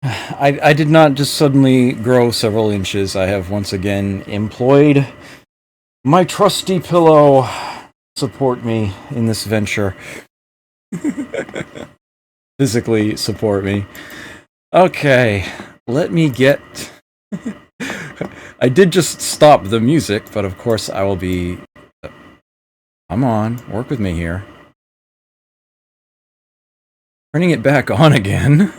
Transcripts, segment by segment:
I did not just suddenly grow several inches. I have once again employed my trusty pillow support me in this venture. Physically support me. Okay, let me get... I did just stop the music, but of course I will be... Come on, work with me here. Turning it back on again.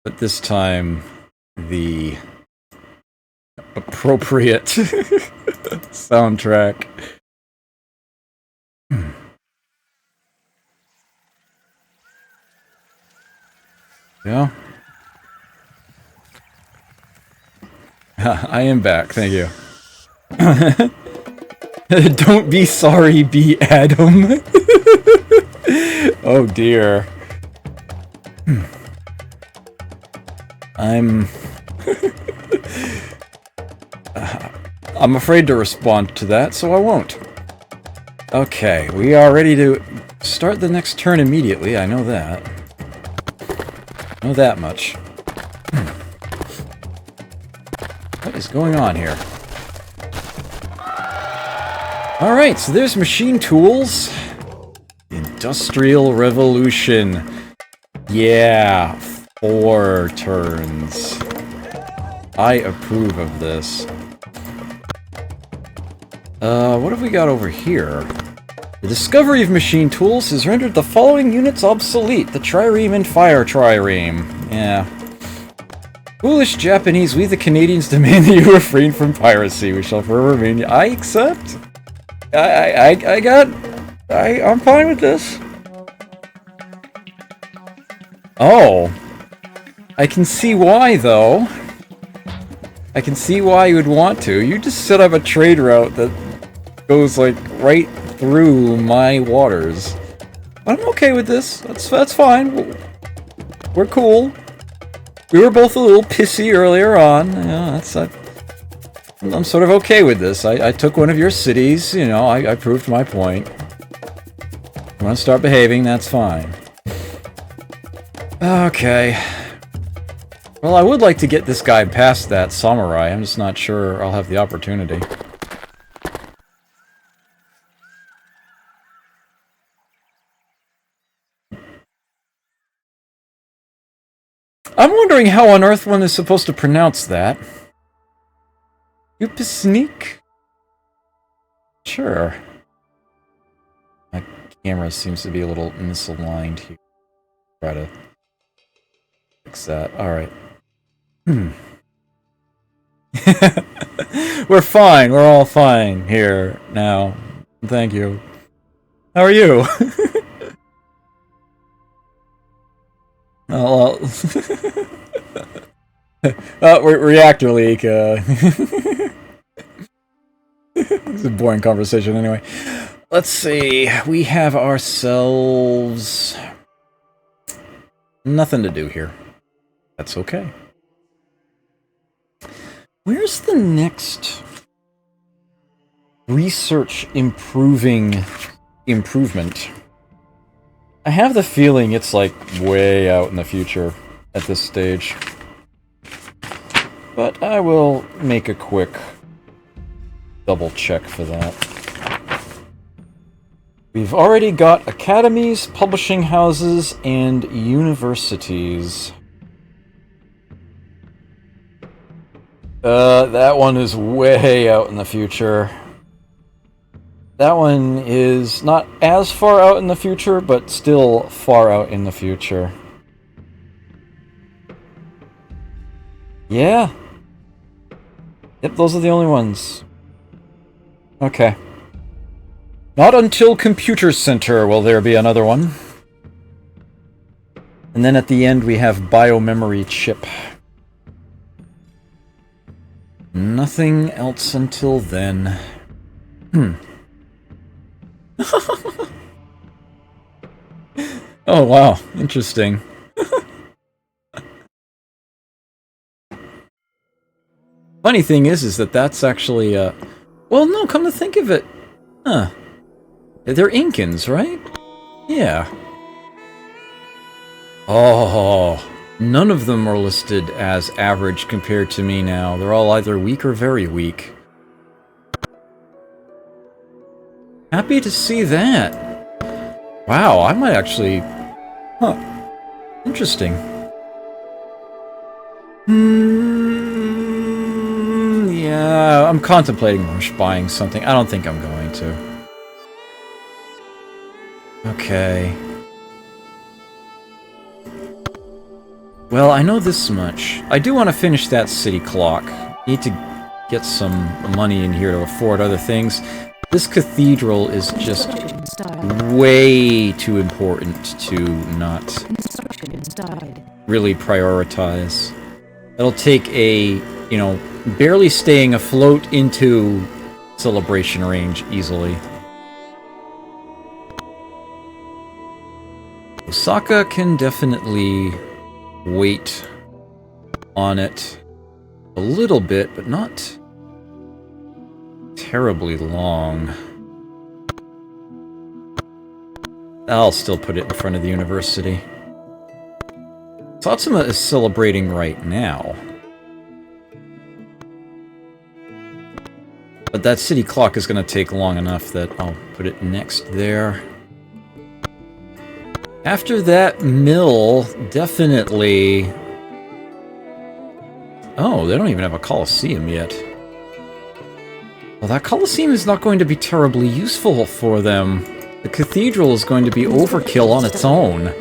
But this time, the appropriate soundtrack. Yeah. I am back, thank you. Don't be sorry, be Adam. Oh dear. I'm afraid to respond to that, so I won't. Okay, we are ready to start the next turn immediately, I know that. Know that much. What is going on here? Alright, so there's machine tools. Industrial Revolution. Yeah, 4 turns. I approve of this. What have we got over here? The discovery of machine tools has rendered the following units obsolete. The trireme and fire trireme. Yeah. Foolish Japanese, we the Canadians demand that you refrain from piracy. We shall forever remain... I accept. I'm fine with this. Oh. I can see why, though. I can see why you would want to. You just set up a trade route that goes, like, right through my waters. I'm okay with this. That's fine. We're cool. We were both a little pissy earlier on. Yeah, I'm sort of okay with this. I took one of your cities, you know, I proved my point. You want to start behaving, that's fine. Okay. Well, I would like to get this guy past that samurai. I'm just not sure I'll have the opportunity. I'm wondering how on earth one is supposed to pronounce that. Upasnik? Sure. My camera seems to be a little misaligned here. Try to fix that. Alright. We're fine. We're all fine here now. Thank you. How are you? Oh, well. Reactor leak. It's a boring conversation anyway. Let's see. We have ourselves... nothing to do here. That's okay. Where's the next research improvement? I have the feeling it's like way out in the future at this stage. But I will make a quick double check for that. We've already got academies, publishing houses, and universities. That one is way out in the future. That one is not as far out in the future, but still far out in the future. Yeah. Yep, those are the only ones. Okay. Not until Computer Center will there be another one. And then at the end we have Biomemory Chip. Nothing else until then. Oh wow, interesting. Funny thing is that that's actually, well, no, come to think of it. Huh. They're Incans, right? Yeah. Oh, none of them are listed as average compared to me now. They're all either weak or very weak. Happy to see that. Wow, I might actually... Huh. Interesting. Yeah, I'm contemplating buying something. I don't think I'm going to. Okay. Well, I know this much. I do want to finish that city clock. Need to get some money in here to afford other things. This cathedral is just way too important to not really prioritize. It'll take a, you know, barely staying afloat into celebration range easily. Osaka can definitely wait on it a little bit, but not terribly long. I'll still put it in front of the university. Satsuma is celebrating right now. But that city clock is going to take long enough that I'll put it next there. After that mill, definitely... Oh, they don't even have a Colosseum yet. Well, that Colosseum is not going to be terribly useful for them. The cathedral is going to be overkill on its own.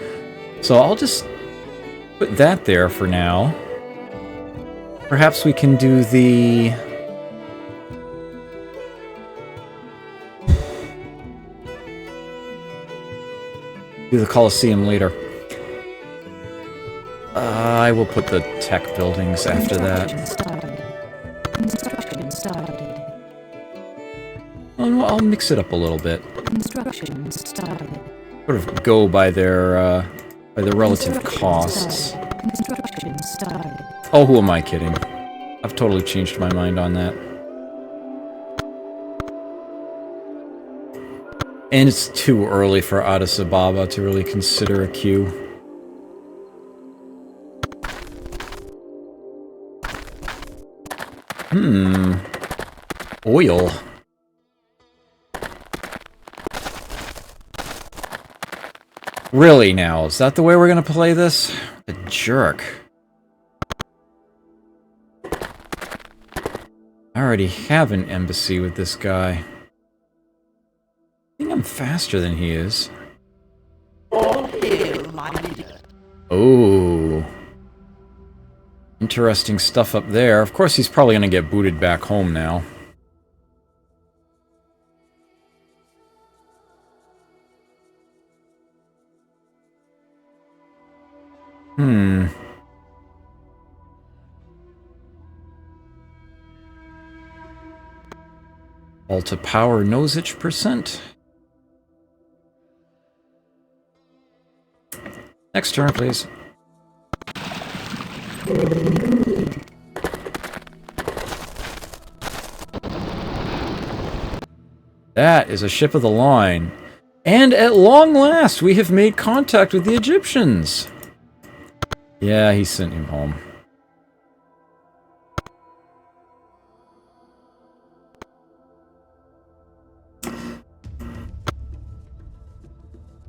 So I'll just put that there for now. Perhaps we can do the... do the Colosseum later. I will put the tech buildings after that. Oh, I'll mix it up a little bit. Sort of go by their relative costs. Oh, who am I kidding? I've totally changed my mind on that. And it's too early for Addis Ababa to really consider a queue. Oil. Really now? Is that the way we're gonna play this? A jerk. I already have an embassy with this guy. I think I'm faster than he is. Oh. Interesting stuff up there. Of course, he's probably gonna get booted back home now. Alta Power Nosage percent. Next turn, please. That is a ship of the line. And at long last, we have made contact with the Egyptians. Yeah, he sent him home.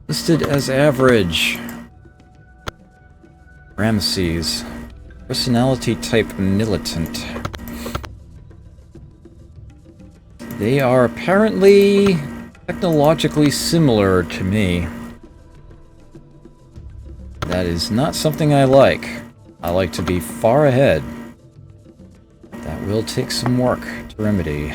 Listed as average. Ramesses. Personality type militant. They are apparently technologically similar to me. That is not something I like. I like to be far ahead. That will take some work to remedy.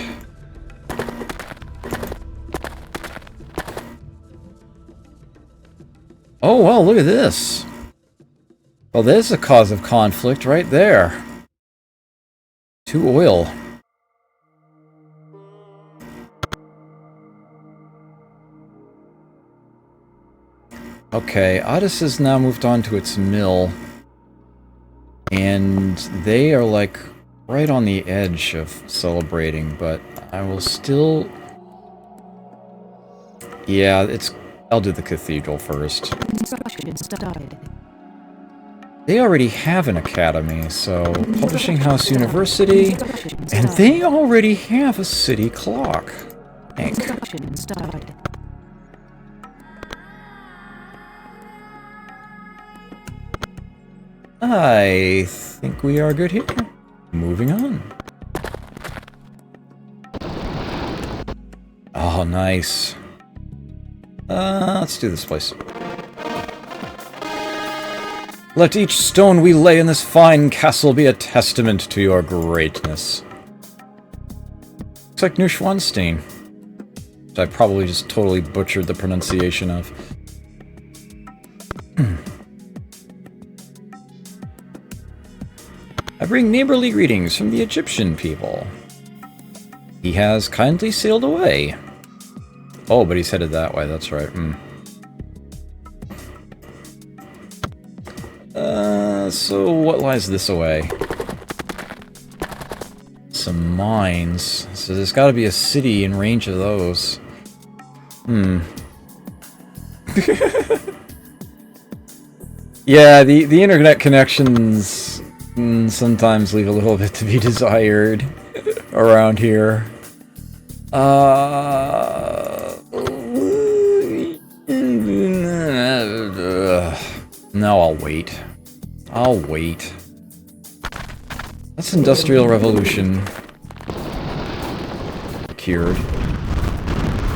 Oh, well, look at this. Well, there's a cause of conflict right there. 2 oil. Okay, Addis has now moved on to its mill. And they are like right on the edge of celebrating, but I will still... Yeah, I'll do the cathedral first. They already have an academy, so Publishing House University, and they already have a city clock. Hank. I think we are good here. Moving on. Oh, nice. Let's do this place. Let each stone we lay in this fine castle be a testament to your greatness. Looks like Neuschwanstein. Which I probably just totally butchered the pronunciation of. I bring neighborly greetings from the Egyptian people. He has kindly sailed away. Oh, but he's headed that way, that's right. So what lies this away? Some mines. So there's gotta be a city in range of those. Yeah, the internet connections sometimes leave a little bit to be desired around here. No, I'll wait. I'll wait. That's Industrial Revolution. Cured.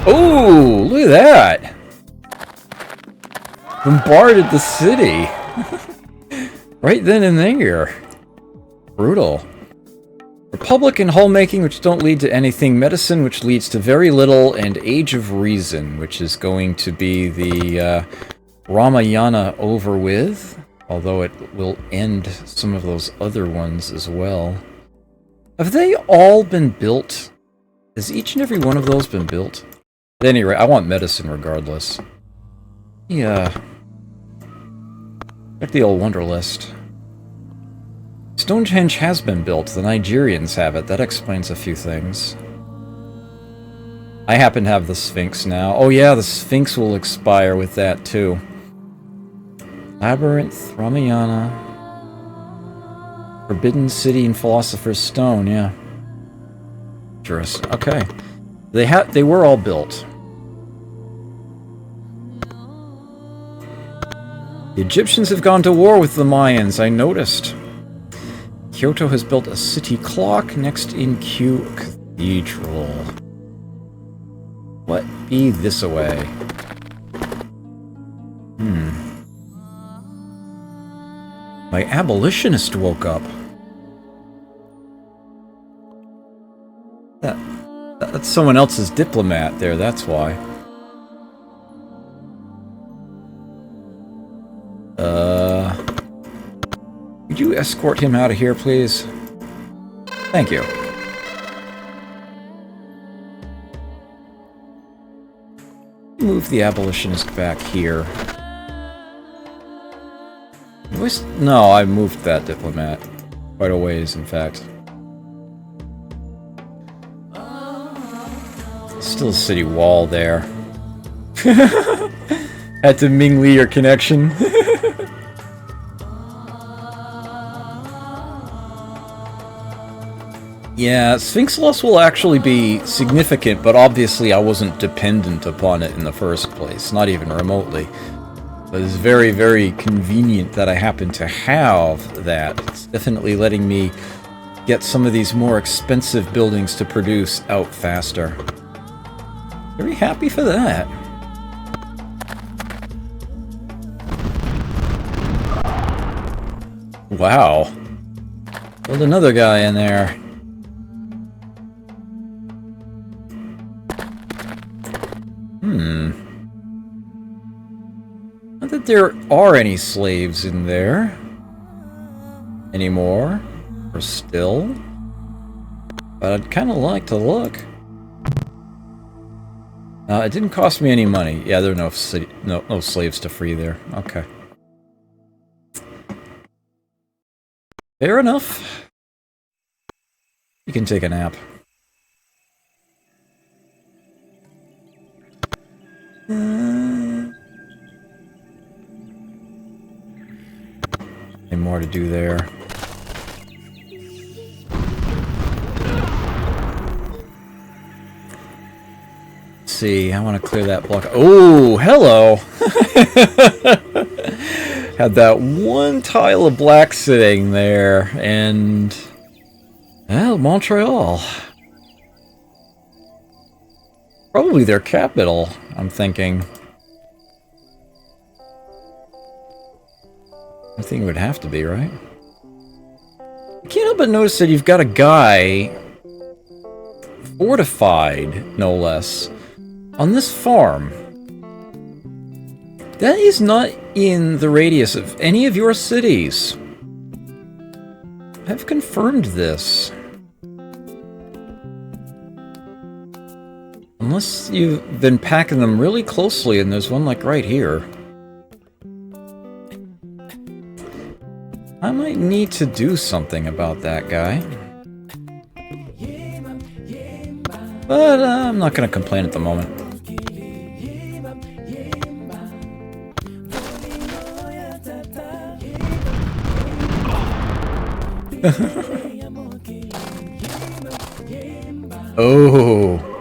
Oh, look at that! Bombarded the city! Right then and there. Brutal. Republic and homemaking, which don't lead to anything. Medicine, which leads to very little. And Age of Reason, which is going to be the Ramayana over with. Although it will end some of those other ones as well. Have they all been built? Has each and every one of those been built? At any rate, I want medicine regardless. Yeah. Check the old Wonder List. Stonehenge has been built. The Nigerians have it. That explains a few things. I happen to have the Sphinx now. Oh yeah, the Sphinx will expire with that too. Labyrinth, Ramayana, Forbidden City, and Philosopher's Stone, yeah. Interesting. Okay. They were all built. The Egyptians have gone to war with the Mayans, I noticed. Kyoto has built a city clock next in Kew Cathedral. What be this away? My abolitionist woke up. That's someone else's diplomat there, that's why. Could you escort him out of here, please? Thank you. Move the abolitionist back here. No, I moved that diplomat. Quite a ways, in fact. Still a city wall there. Had to Ming Lee your connection. Yeah, Sphinx loss will actually be significant, but obviously I wasn't dependent upon it in the first place, not even remotely. But it's very, very convenient that I happen to have that. It's definitely letting me get some of these more expensive buildings to produce out faster. Very happy for that. Wow. Build another guy in there. Not that there are any slaves in there anymore, or still, but I'd kind of like to look. It didn't cost me any money. Yeah, there are no slaves to free there. Okay. Fair enough. You can take a nap. I nothing more to do there. Let's see, I want to clear that block. Oh, hello! Had that one tile of black sitting there, and... well, Montreal. Probably their capital, I'm thinking. I think it would have to be, right? I can't help but notice that you've got a guy, fortified, no less, on this farm. That is not in the radius of any of your cities. I've confirmed this. Unless you've been packing them really closely, and there's one like right here. I might need to do something about that guy. But I'm not going to complain at the moment. Oh.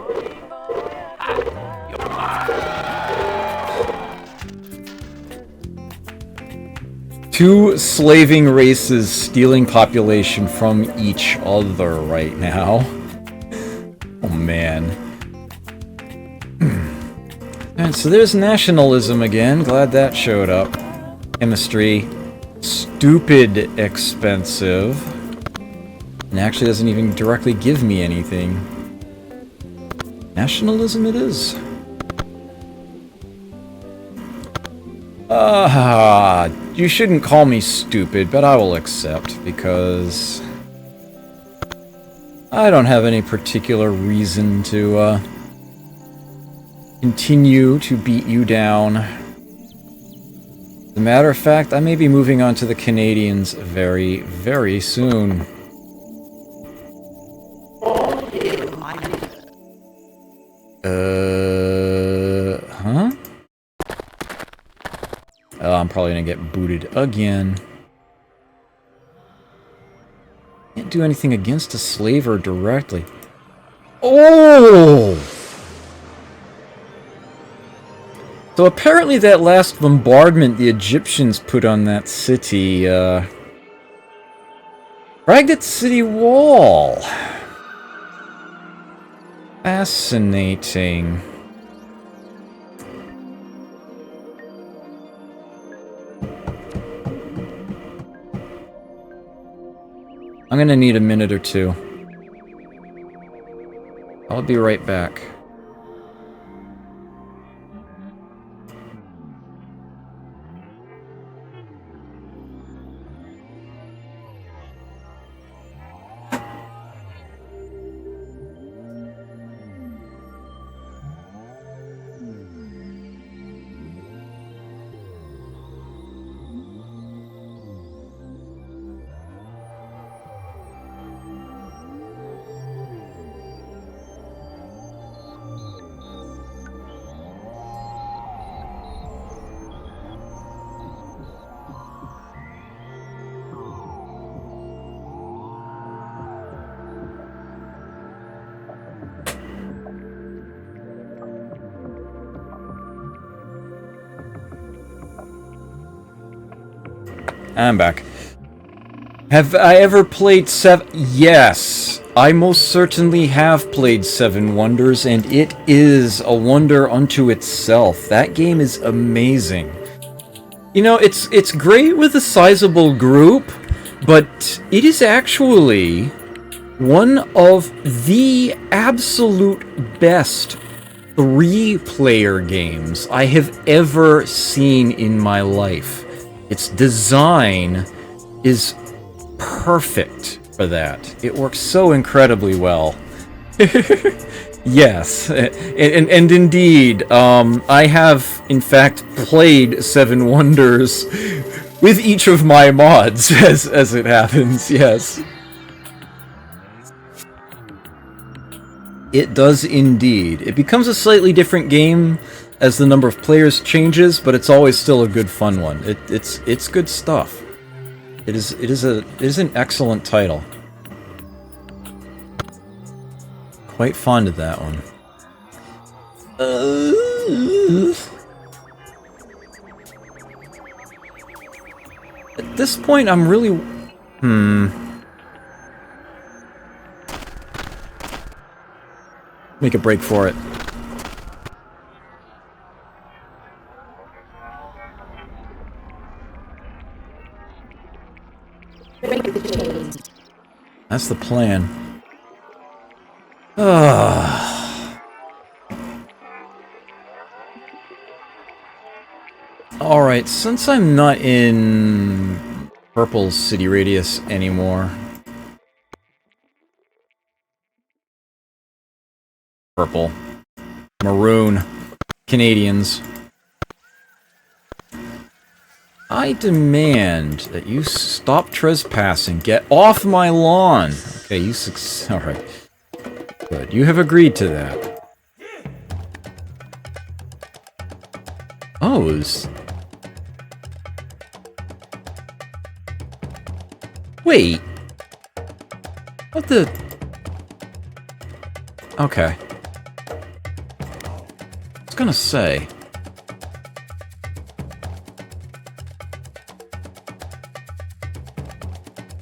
Two slaving races stealing population from each other right now. Oh man. Alright, so there's nationalism again. Glad that showed up. Chemistry. Stupid expensive. And actually doesn't even directly give me anything. Nationalism it is. You shouldn't call me stupid, but I will accept, because I don't have any particular reason to continue to beat you down. As a matter of fact, I may be moving on to the Canadians very, very soon. Huh? Oh, I'm probably gonna get booted again. Can't do anything against a slaver directly. Oh! So apparently that last bombardment the Egyptians put on that city, fragged its city wall. Fascinating. I'm gonna need a minute or two. I'll be right back. I'm back. Have I ever played Yes, I most certainly have played Seven Wonders, and it is a wonder unto itself. That game is amazing. You know, it's great with a sizable group, but it is actually one of the absolute best 3-player games I have ever seen in my life. Its design is perfect for that. It works so incredibly well. Yes, and indeed, I have, in fact, played Seven Wonders with each of my mods, as it happens, yes. It does indeed. It becomes a slightly different game as the number of players changes, but it's always still a good fun one. It's good stuff. It is an excellent title. Quite fond of that one. At this point, I'm really... Make a break for it. That's the plan. Alright, since I'm not in Purple's city radius anymore... Purple. Maroon. Canadians. I demand that you stop trespassing. Get off my lawn! Okay, you alright. Good. You have agreed to that. Oh, wait. What the... Okay. I was gonna say...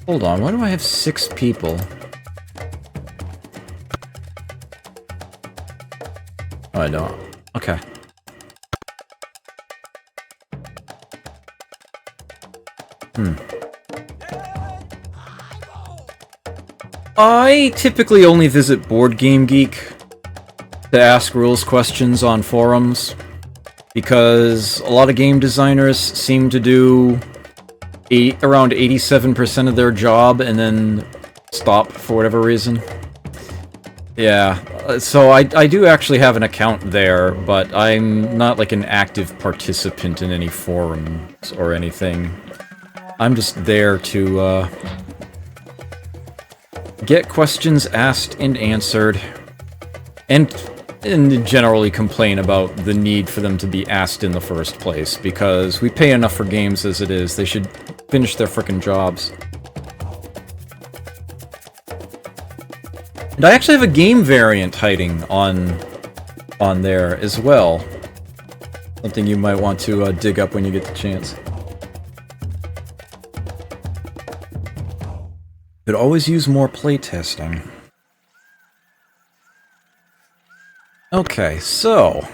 Hold on, why do I have 6 people? Oh, I don't. Okay. I typically only visit Board Game Geek to ask rules questions on forums, because a lot of game designers seem to do around 87% of their job and then stop for whatever reason. Yeah, so I do actually have an account there, but I'm not like an active participant in any forums or anything. I'm just there to get questions asked and answered, and generally complain about the need for them to be asked in the first place, because we pay enough for games as it is. They should finish their frickin' jobs. And I actually have a game variant hiding on there as well. Something you might want to dig up when you get the chance. Could always use more playtesting. Okay, so...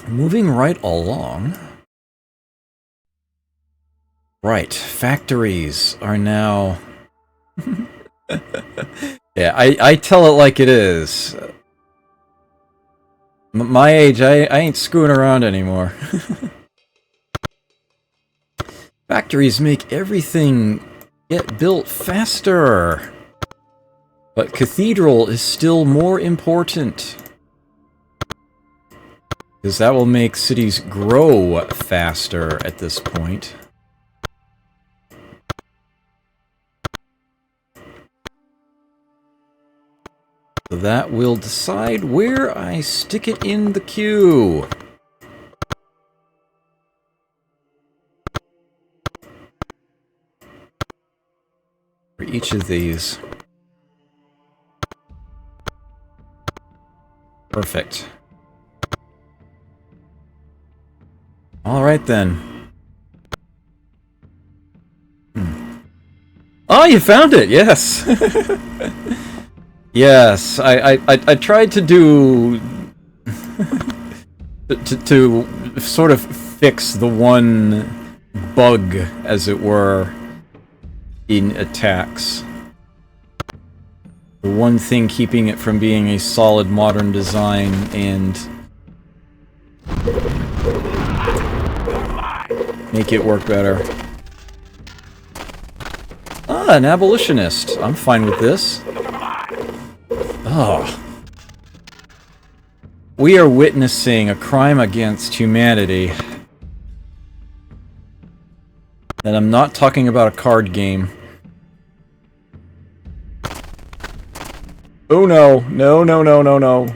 moving right along... Right, factories are now... Yeah, I tell it like it is. My age, I ain't screwing around anymore. Factories make everything get built faster. But Cathedral is still more important. Because that will make cities grow faster at this point. So that will decide where I stick it in the queue. For each of these. Perfect. Alright then. Oh, you found it! Yes! Yes, I tried to do... to sort of fix the one bug, as it were, in attacks. The one thing keeping it from being a solid modern design, and make it work better. Ah, an abolitionist. I'm fine with this. Oh. We are witnessing a crime against humanity. And I'm not talking about a card game. Oh no. No, no, no, no, no.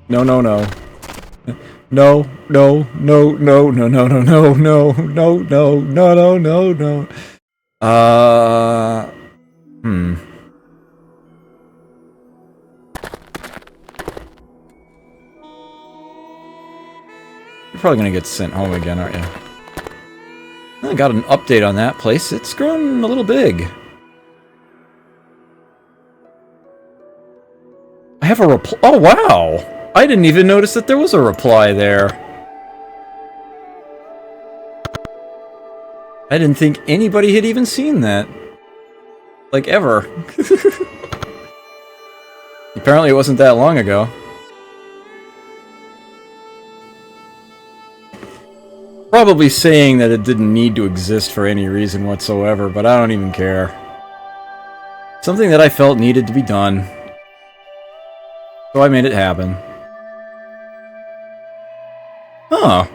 No, no, no. No, no, no, no, no, no, no, no, no, no, no, no, no, no, no. You're probably gonna get sent home again, aren't you? I got an update on that place. It's grown a little big. I have a reply. Oh, wow! I didn't even notice that there was a reply there. I didn't think anybody had even seen that. Like, ever. Apparently it wasn't that long ago. Probably saying that it didn't need to exist for any reason whatsoever, but I don't even care. Something that I felt needed to be done. So I made it happen. Huh.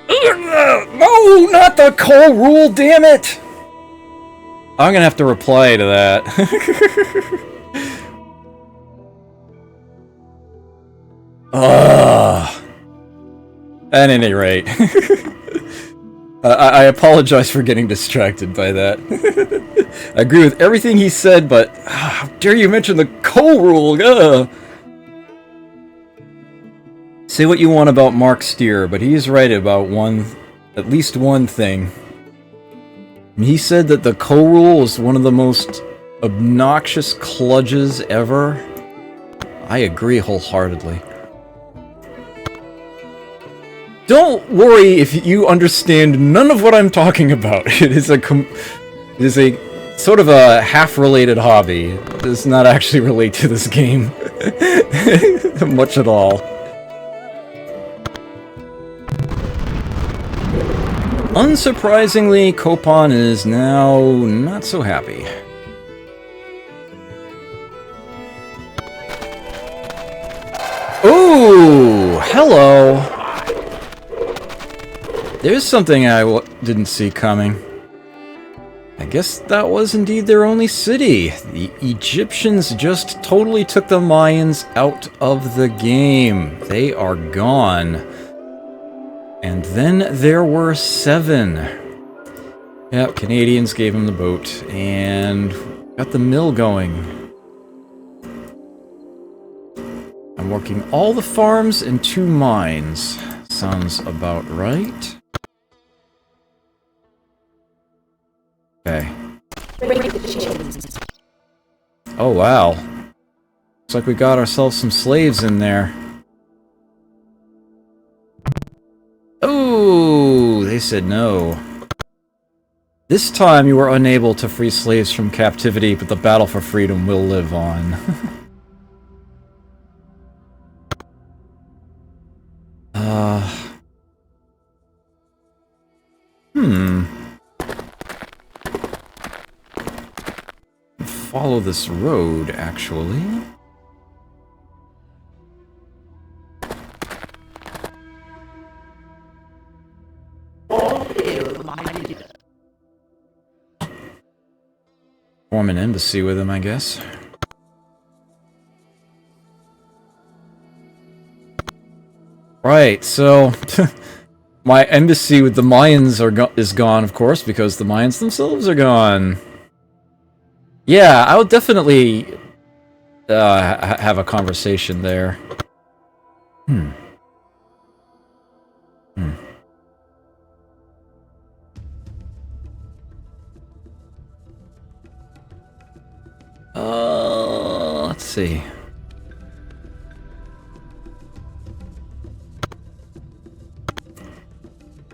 No, not the coal rule, damn it! I'm gonna have to reply to that. Ugh. At any rate. I apologize for getting distracted by that. I agree with everything he said, but how dare you mention the coal rule? Ugh. Say what you want about Mark Steer, but he's right about at least one thing. He said that the coal rule is one of the most obnoxious kludges ever. I agree wholeheartedly. Don't worry if you understand none of what I'm talking about. It is a sort of a half-related hobby. It does not actually relate to this game much at all. Unsurprisingly, Copan is now not so happy. Ooh, hello. There's something I didn't see coming. I guess that was indeed their only city. The Egyptians just totally took the Mayans out of the game. They are gone. And then there were 7. Yep, Canadians gave him the boat, and got the mill going. I'm working all the farms and 2 mines. Sounds about right. Okay. Oh, wow. Looks like we got ourselves some slaves in there. Oh, they said no. This time you were unable to free slaves from captivity, but the battle for freedom will live on. Follow this road, actually. Form an embassy with him, I guess. Right, so my embassy with the Mayans is gone, of course, because the Mayans themselves are gone. Yeah, I would definitely have a conversation there. Let's see.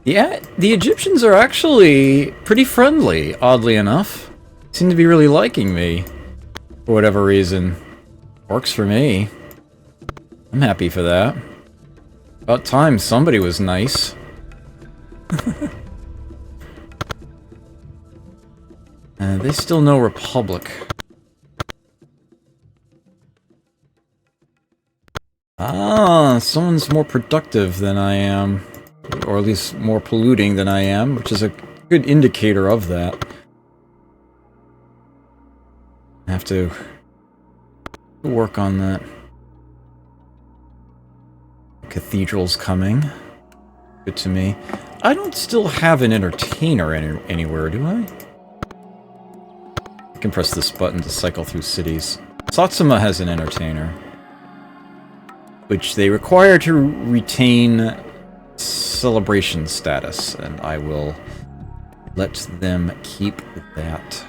Yeah, the Egyptians are actually pretty friendly, oddly enough. Seem to be really liking me. For whatever reason. Works for me. I'm happy for that. About time somebody was nice. They still know Republic. Ah, someone's more productive than I am. Or at least more polluting than I am, which is a good indicator of that. to work on that. Cathedral's coming. Good to me. I don't still have an entertainer anywhere, do I? I can press this button to cycle through cities. Satsuma has an entertainer, which they require to retain celebration status, and I will let them keep that.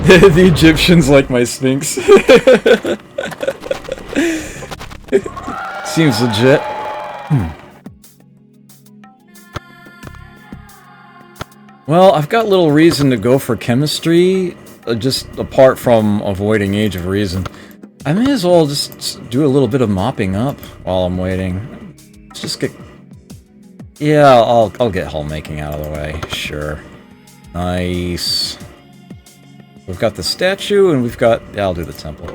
The Egyptians like my Sphinx. Seems legit. Well, I've got little reason to go for chemistry, just apart from avoiding Age of Reason. I may as well just do a little bit of mopping up while I'm waiting. Let's just get... Yeah, I'll get homemaking out of the way, sure. Nice. We've got the statue, and we've got... Yeah, I'll do the temple.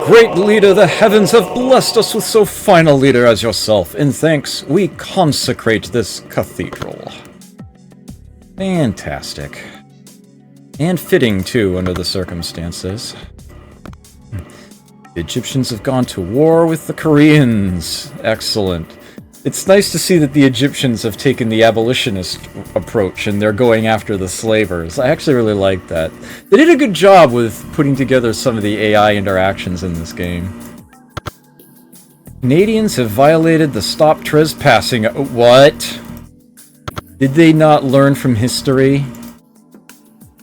Great leader, the heavens have blessed us with so fine a leader as yourself. In thanks, we consecrate this cathedral. Fantastic. And fitting, too, under the circumstances. The Egyptians have gone to war with the Koreans. Excellent. It's nice to see that the Egyptians have taken the abolitionist approach and they're going after the slavers. I actually really like that. They did a good job with putting together some of the AI interactions in this game. Canadians have violated the Stop Trespassing... What? Did they not learn from history?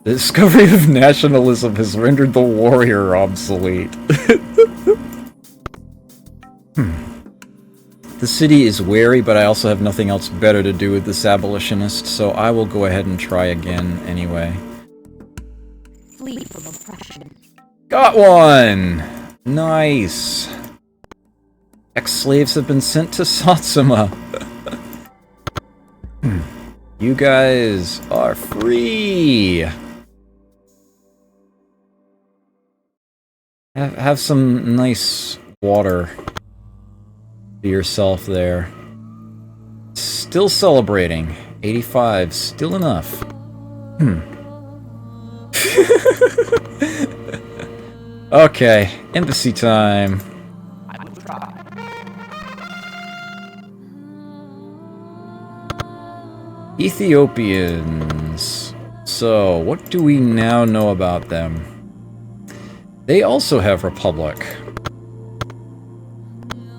The discovery of nationalism has rendered the warrior obsolete. The city is wary, but I also have nothing else better to do with this abolitionist, so I will go ahead and try again anyway. Flee from oppression. Got one! Nice. Ex-slaves have been sent to Satsuma. You guys are free! Have some nice water to yourself there. Still celebrating. 85, still enough. Okay, embassy time. I will try. Ethiopians. So, what do we now know about them? They also have Republic.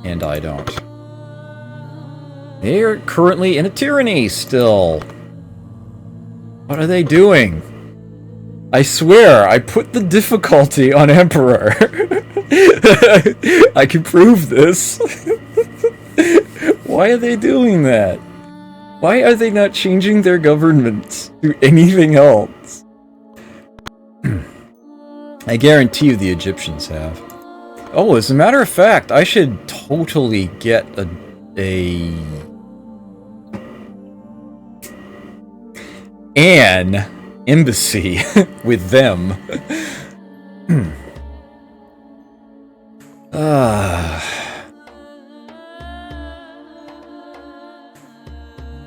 And I don't. They are currently in a tyranny still. What are they doing? I swear, I put the difficulty on Emperor. I can prove this. Why are they doing that? Why are they not changing their government to anything else? I guarantee you the Egyptians have. Oh, as a matter of fact, I should totally get an embassy with them.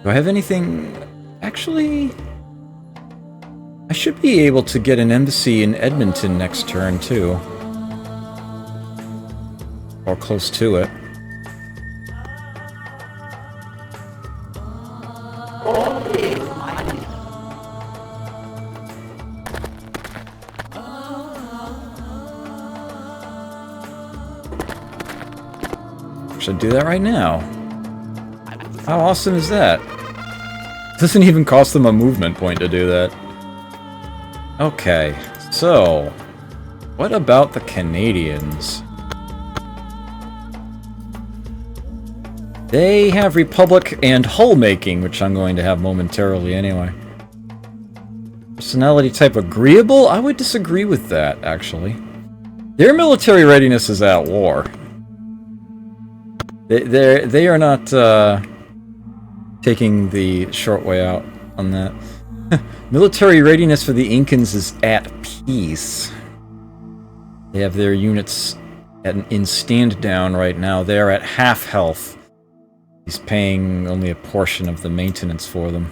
Do I have anything... Actually... I should be able to get an embassy in Edmonton next turn, too. Or close to it. Should do that right now. How awesome is that? Doesn't even cost them a movement point to do that. Okay, so... what about the Canadians? They have Republic and hull making, which I'm going to have momentarily anyway. Personality type agreeable? I would disagree with that, actually. Their military readiness is at war. They are not taking the short way out on that. Military readiness for the Incans is at peace. They have their units in stand down right now. They are at half health. He's paying only a portion of the maintenance for them.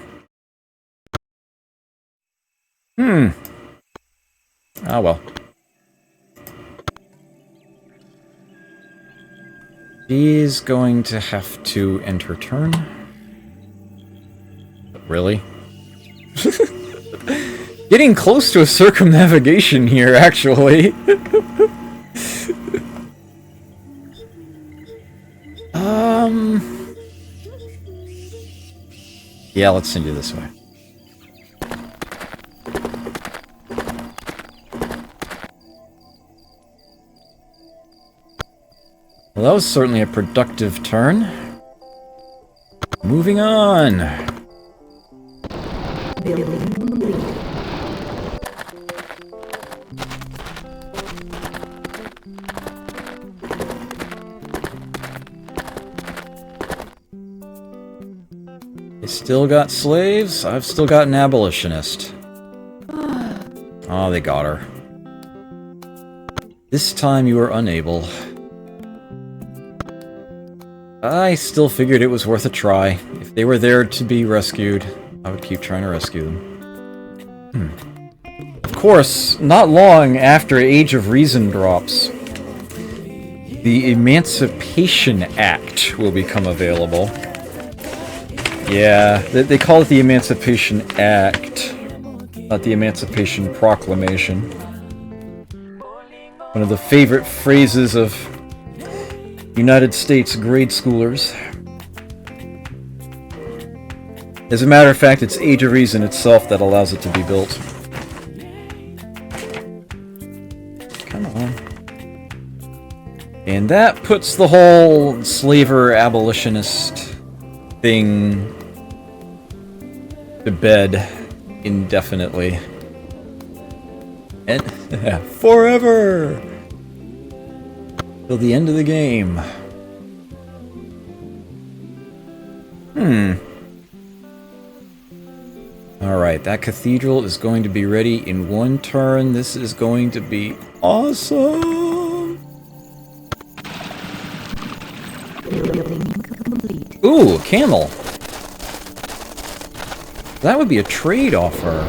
Ah, well. She's going to have to end her turn. Really? Getting close to a circumnavigation here, actually. Yeah, let's send you this way. Well, that was certainly a productive turn. Moving on. Building complete. They still got slaves. I've still got an abolitionist. Oh, they got her. This time you were unable. I still figured it was worth a try. If they were there to be rescued, I would keep trying to rescue them. Of course, not long after Age of Reason drops, the Emancipation Act will become available. Yeah, they call it the Emancipation Act, not the Emancipation Proclamation. One of the favorite phrases of United States grade schoolers. As a matter of fact, it's Age of Reason itself that allows it to be built. Come on. And that puts the whole slaver abolitionist thing to bed indefinitely. And forever! Till the end of the game. Alright, that cathedral is going to be ready in one turn. This is going to be awesome! Building complete. Ooh, a camel! That would be a trade offer.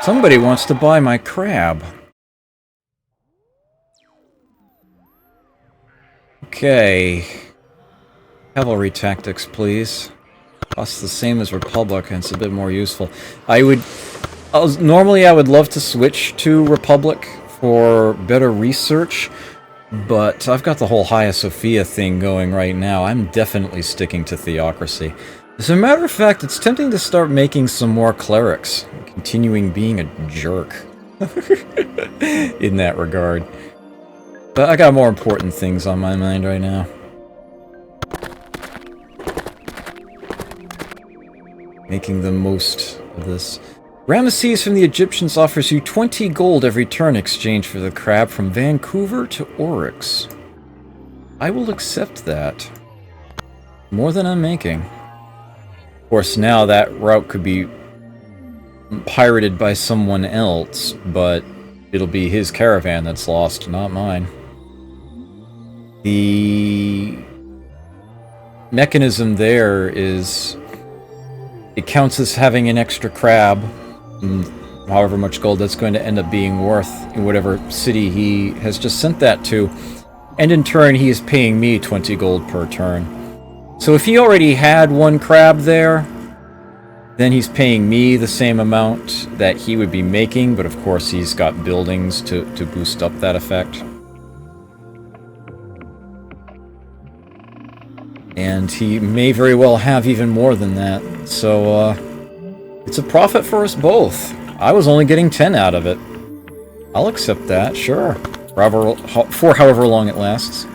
Somebody wants to buy my crab. Okay. Cavalry tactics, please. Costs the same as Republic, and it's a bit more useful. Normally I would love to switch to Republic for better research, but I've got the whole Hagia Sophia thing going right now. I'm definitely sticking to Theocracy. As a matter of fact, it's tempting to start making some more clerics, continuing being a jerk in that regard. But I got more important things on my mind right now. Making the most of this. Ramesses from the Egyptians offers you 20 gold every turn exchange for the crab from Vancouver to Oryx. I will accept that. More than I'm making. Of course, now that route could be pirated by someone else, but it'll be his caravan that's lost, not mine. The mechanism there is it counts as having an extra crab, and however much gold that's going to end up being worth in whatever city he has just sent that to, and in turn he is paying me 20 gold per turn. So if he already had one crab there, then he's paying me the same amount that he would be making, but of course he's got buildings to boost up that effect. And he may very well have even more than that, so it's a profit for us both. I was only getting 10 out of it. I'll accept that, sure, for however long it lasts.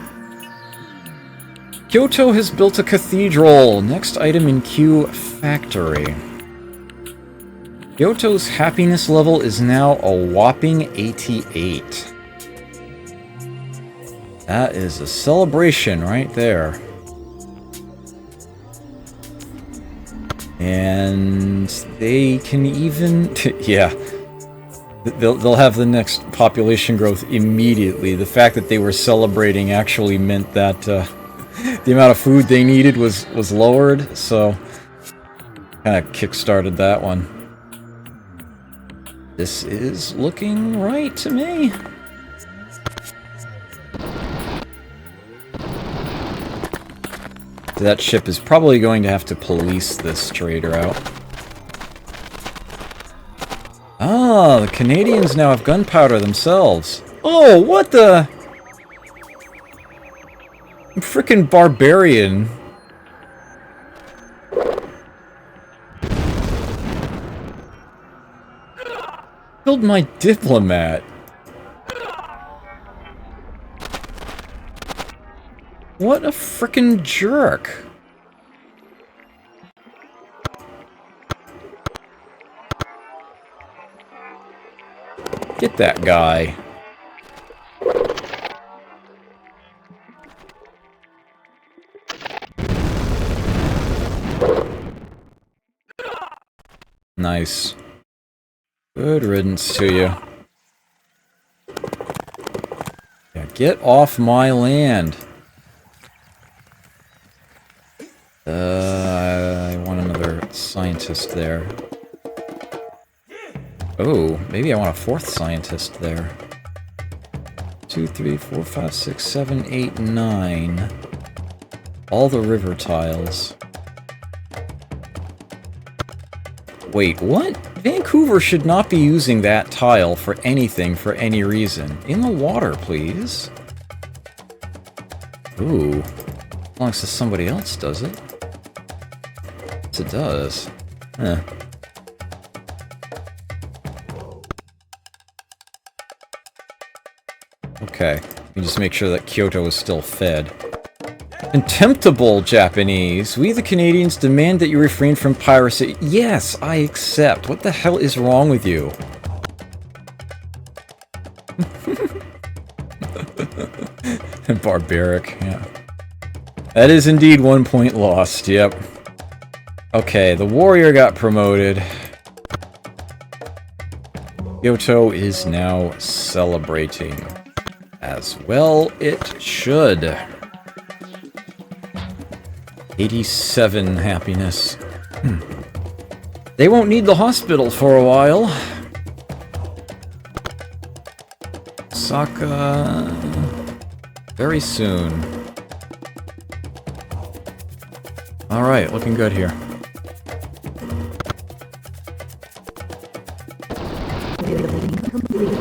Kyoto has built a cathedral. Next item in queue, factory. Kyoto's happiness level is now a whopping 88. That is a celebration right there. And they can even... yeah. They'll have the next population growth immediately. The fact that they were celebrating actually meant that the amount of food they needed was lowered, so kind of kick-started that one. This is looking right to me. That ship is probably going to have to police this trader out. Ah, the Canadians now have gunpowder themselves. Oh, what the? Frickin' barbarian. Killed my diplomat. What a frickin' jerk. Get that guy. Nice. Good riddance to you. Yeah, get off my land. I want another scientist there. Oh, maybe I want a fourth scientist there. 2, 3, 4, 5, 6, 7, 8, 9. All the river tiles. Wait, what? Vancouver should not be using that tile for anything for any reason. In the water, please. Ooh. As long as somebody else does it. Yes, it does. Huh. Okay. You just make sure that Kyoto is still fed. Contemptible Japanese. We the Canadians demand that you refrain from piracy. Yes, I accept. What the hell is wrong with you? Barbaric, yeah. That is indeed 1 point lost, yep. Okay, the warrior got promoted. Kyoto is now celebrating. As well it should. 87 happiness. They won't need the hospital for a while. Osaka... very soon. Alright, looking good here. Building complete.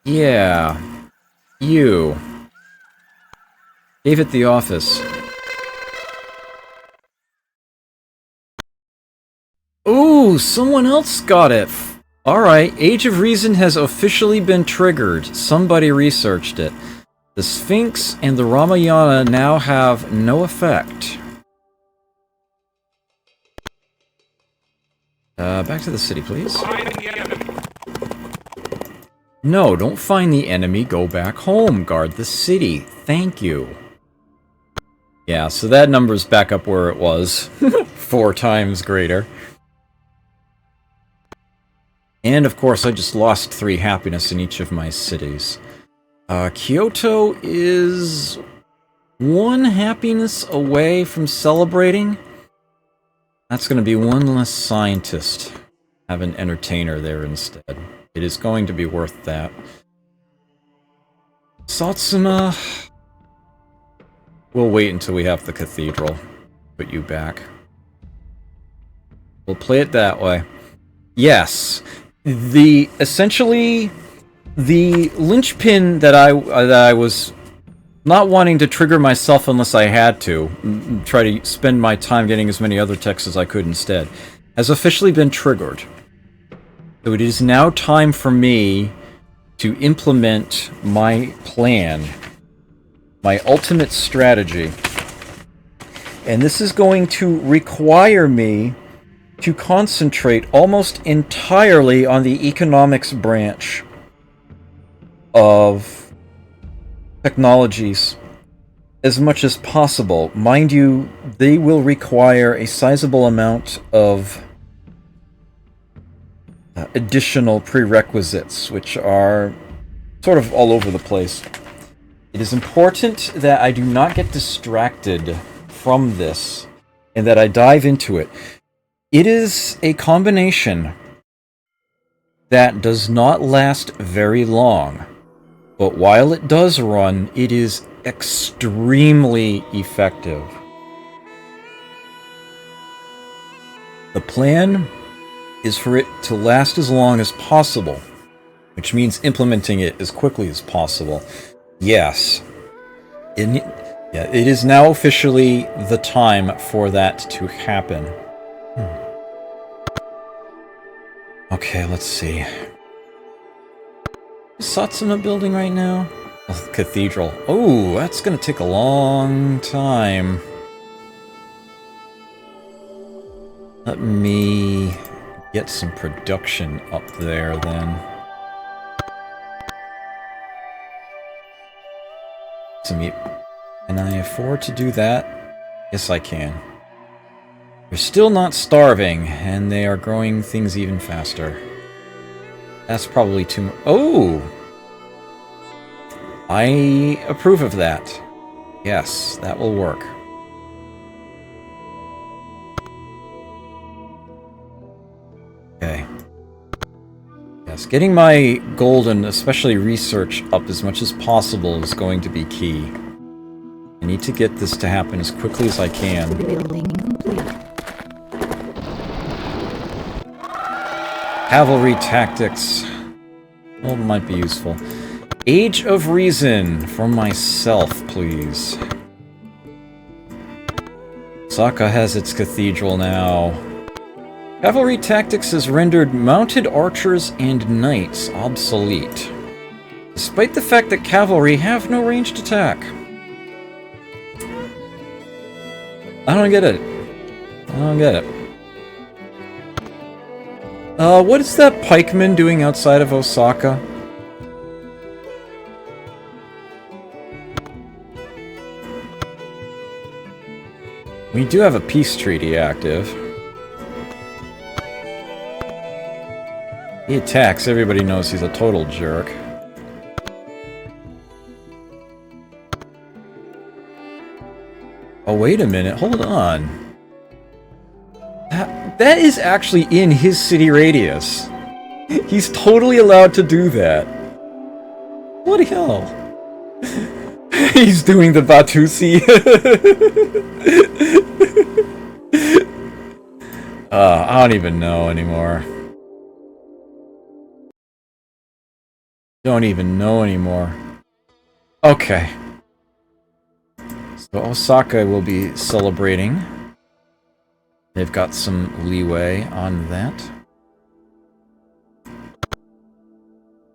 Yeah. You. Gave it the office. Ooh, someone else got it. Alright, Age of Reason has officially been triggered. Somebody researched it. The Sphinx and the Ramayana now have no effect. Back to the city, please. No, don't find the enemy, go back home. Guard the city. Thank you. Yeah, so that number's back up where it was. 4 times greater. And of course, I just lost 3 happiness in each of my cities. Kyoto is 1 happiness away from celebrating. That's going to be 1 less scientist. Have an entertainer there instead. It is going to be worth that. Satsuma... we'll wait until we have the cathedral. Put you back. We'll play it that way. Yes. Essentially, the linchpin that I was not wanting to trigger myself unless I had to, try to spend my time getting as many other texts as I could instead, has officially been triggered. So it is now time for me to implement my plan, my ultimate strategy. And this is going to require me to concentrate almost entirely on the economics branch of technologies. as much as possible. Mind you, they will require a sizable amount of additional prerequisites, which are sort of all over the place. It is important that I do not get distracted from this and that I dive into it. It is a combination that does not last very long, but while it does run, it is extremely effective. The plan is for it to last as long as possible, which means implementing it as quickly as possible. Yes. It is now officially the time for that to happen. Okay, let's see. Is Satsuma building right now? Oh, cathedral. Oh, that's gonna take a long time. Let me get some production up there then. Can I afford to do that? Yes, I can. They're still not starving, and they are growing things even faster. That's probably too much. Oh! I approve of that. Yes, that will work. Okay. Yes, getting my gold and especially research up as much as possible is going to be key. I need to get this to happen as quickly as I can. Building complete. Cavalry tactics. Well, might be useful. Age of Reason for myself, please. Osaka has its cathedral now. Cavalry tactics has rendered mounted archers and knights obsolete, despite the fact that cavalry have no ranged attack. I don't get it. I don't get it. What is that pikeman doing outside of Osaka? We do have a peace treaty active. He attacks, everybody knows he's a total jerk. Oh, wait a minute, hold on. That is actually in his city radius. He's totally allowed to do that. Bloody hell. He's doing the Batusi. I don't even know anymore. Don't even know anymore. Okay. So Osaka will be celebrating. They've got some leeway on that.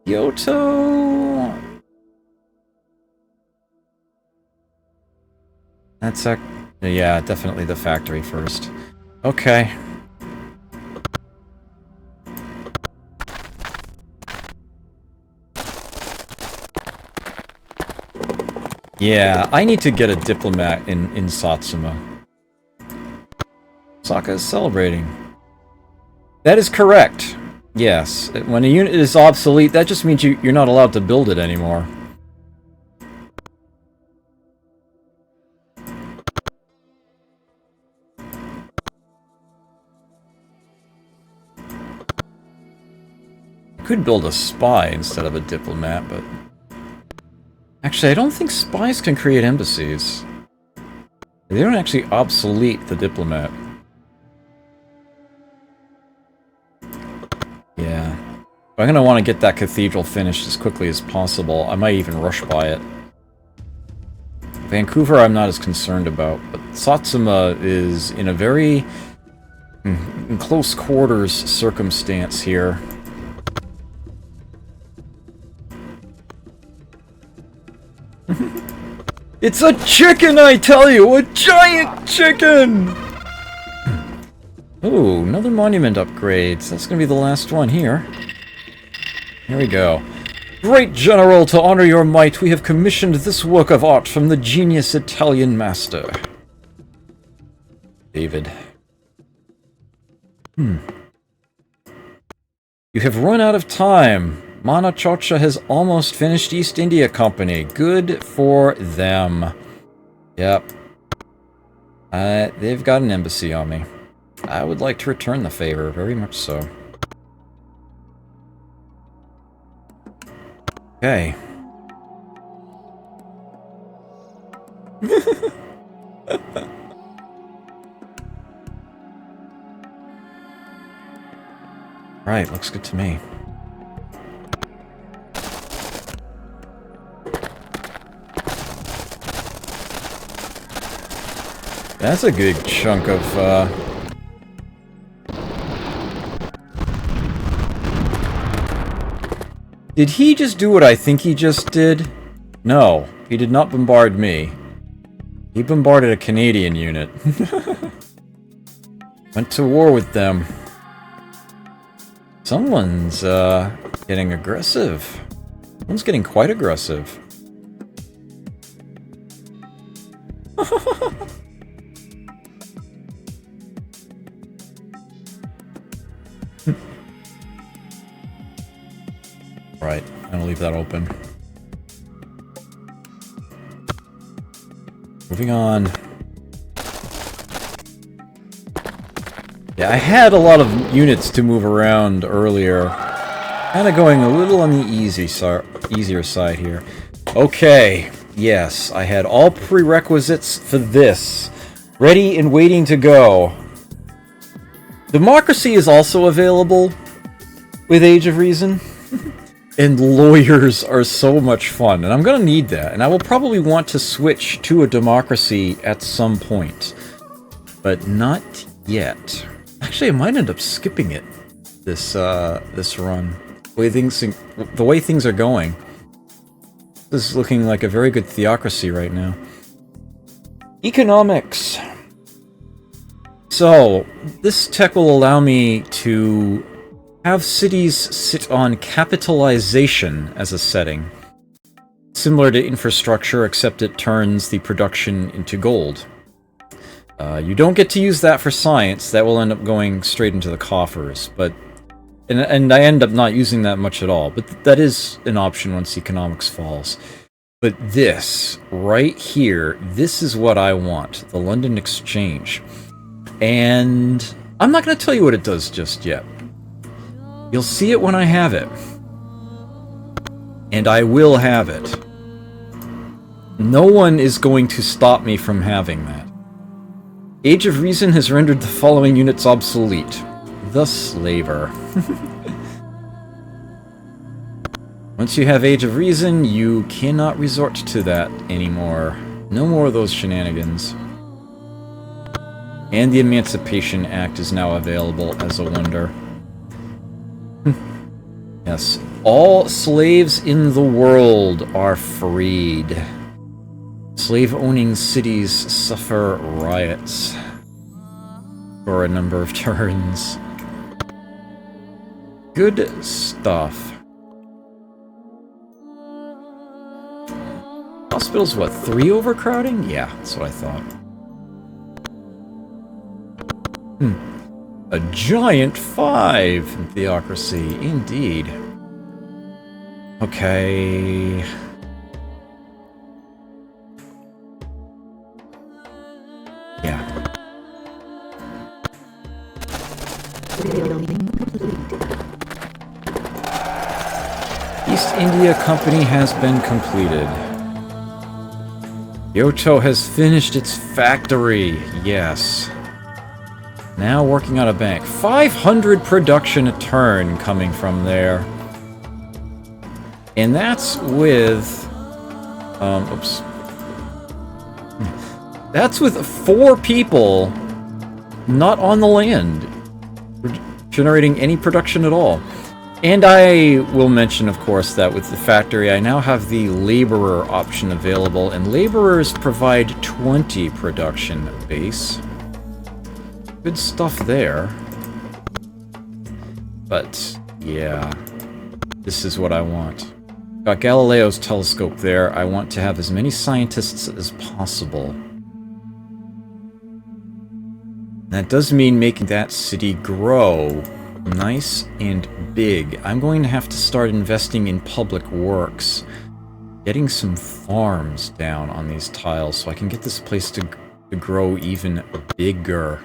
Kyoto. That's yeah, definitely the factory first. Okay. Yeah, I need to get a diplomat in Satsuma. Osaka is celebrating. That is correct. Yes, when a unit is obsolete, that just means you're not allowed to build it anymore. Could build a spy instead of a diplomat, but... Actually, I don't think spies can create embassies. They don't actually obsolete the diplomat. Yeah. I'm gonna want to get that cathedral finished as quickly as possible. I might even rush by it. Vancouver I'm not as concerned about, but Satsuma is in a very in close quarters circumstance here. It's a chicken, I tell you! A giant chicken! Ooh, another monument upgrade. So that's gonna be the last one here. Here we go. Great General, to honor your might, we have commissioned this work of art from the genius Italian master. David. You have run out of time. Mana Chocha has almost finished East India Company. Good for them. Yep. They've got an embassy on me. I would like to return the favor, very much so. Okay. Right, looks good to me. That's a good chunk of, Did he just do what I think he just did? No, he did not bombard me. He bombarded a Canadian unit. Went to war with them. Someone's, getting aggressive. Someone's getting quite aggressive. Right, I'm gonna leave that open. Moving on. Yeah, I had a lot of units to move around earlier. Kinda going a little on the easier side here. Okay, yes, I had all prerequisites for this. Ready and waiting to go. Democracy is also available with Age of Reason. And lawyers are so much fun, and I'm gonna need that, and I will probably want to switch to a democracy at some point. But not yet. Actually, I might end up skipping it this run. The way things are going. This is looking like a very good theocracy right now. Economics. So, this tech will allow me to have cities sit on capitalization as a setting. Similar to infrastructure, except it turns the production into gold. You don't get to use that for science. That will end up going straight into the coffers, but and I end up not using that much at all, but that is an option once economics falls. But this, right here, this is what I want, the London Exchange. And I'm not going to tell you what it does just yet. You'll see it when I have it. And I will have it. No one is going to stop me from having that. Age of Reason has rendered the following units obsolete. The Slaver. Once you have Age of Reason, you cannot resort to that anymore. No more of those shenanigans. And the Emancipation Act is now available as a wonder. Yes, all slaves in the world are freed. Slave-owning cities suffer riots for a number of turns. Good stuff. Hospitals, what, 3 overcrowding? Yeah, that's what I thought. A giant 5 in theocracy, indeed. Okay. Yeah. East India Company has been completed. Kyoto has finished its factory, yes. Now working on a bank. 500 production a turn coming from there. And that's with... oops. That's with 4 people not on the land generating any production at all. And I will mention, of course, that with the factory, I now have the laborer option available, and laborers provide 20 production base. Good stuff there. But, yeah. This is what I want. Got Galileo's telescope there. I want to have as many scientists as possible. That does mean making that city grow nice and big. I'm going to have to start investing in public works. Getting some farms down on these tiles so I can get this place to grow even bigger.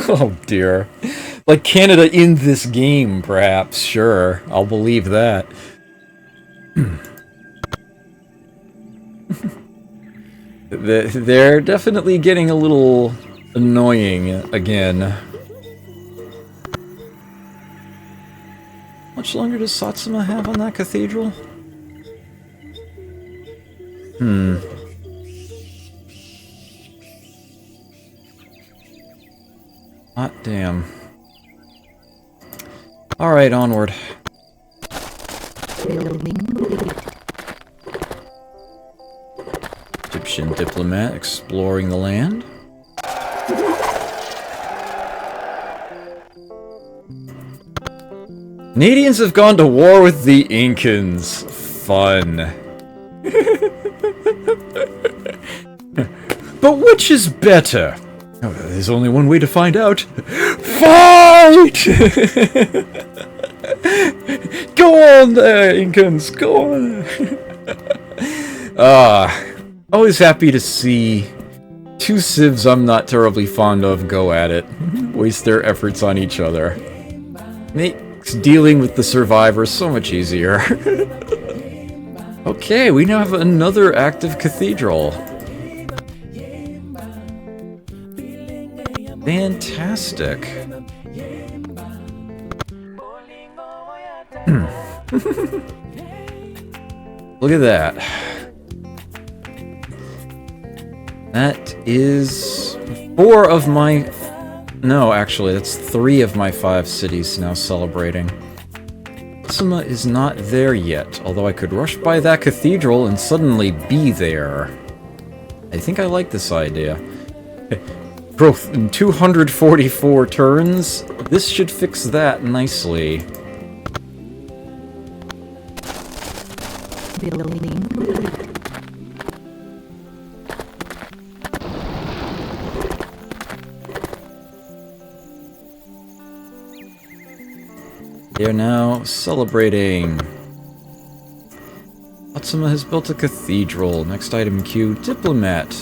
Oh dear. Like Canada in this game, perhaps. Sure, I'll believe that. They're definitely getting a little annoying again. How much longer does Satsuma have on that cathedral? Hot damn. Alright, onward. Egyptian diplomat exploring the land. Canadians have gone to war with the Incans. Fun. But which is better? Oh, there's only one way to find out. Fight! Go on there, Incans, go on. Always happy to see two civs I'm not terribly fond of go at it. Waste their efforts on each other. Makes dealing with the survivors so much easier. Okay, we now have another active cathedral. Fantastic. Look at that. That is 4 of my... No, actually, that's 3 of my 5 cities now celebrating. Satsuma is not there yet, although I could rush by that cathedral and suddenly be there. I think I like this idea. Growth in 244 turns. This should fix that nicely. They're now celebrating. Satsuma has built a cathedral. Next item queue, diplomat.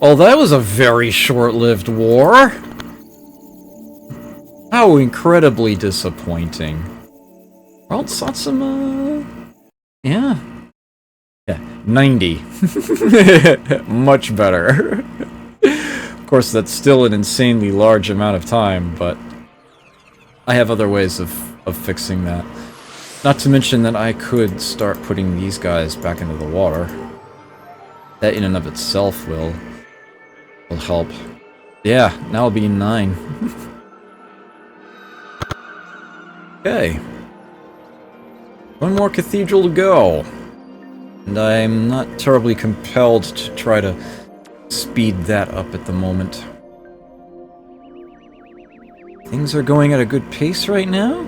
Oh, that was a very short-lived war! How incredibly disappointing. Well, Satsuma... Yeah. Yeah, 90. Much better. Of course, that's still an insanely large amount of time, but... I have other ways of fixing that. Not to mention that I could start putting these guys back into the water. That in and of itself will help. Yeah, now it'll be 9. Okay. One more cathedral to go. And I'm not terribly compelled to try to speed that up at the moment. Things are going at a good pace right now?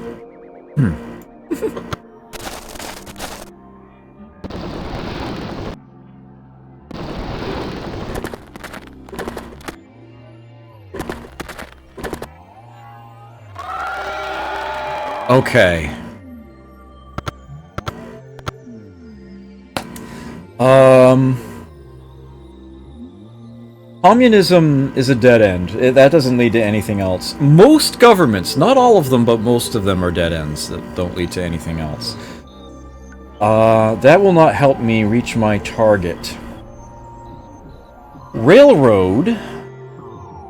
Okay. Communism is a dead end. That doesn't lead to anything else. Most governments, not all of them, but most of them are dead ends that don't lead to anything else. That will not help me reach my target. Railroad,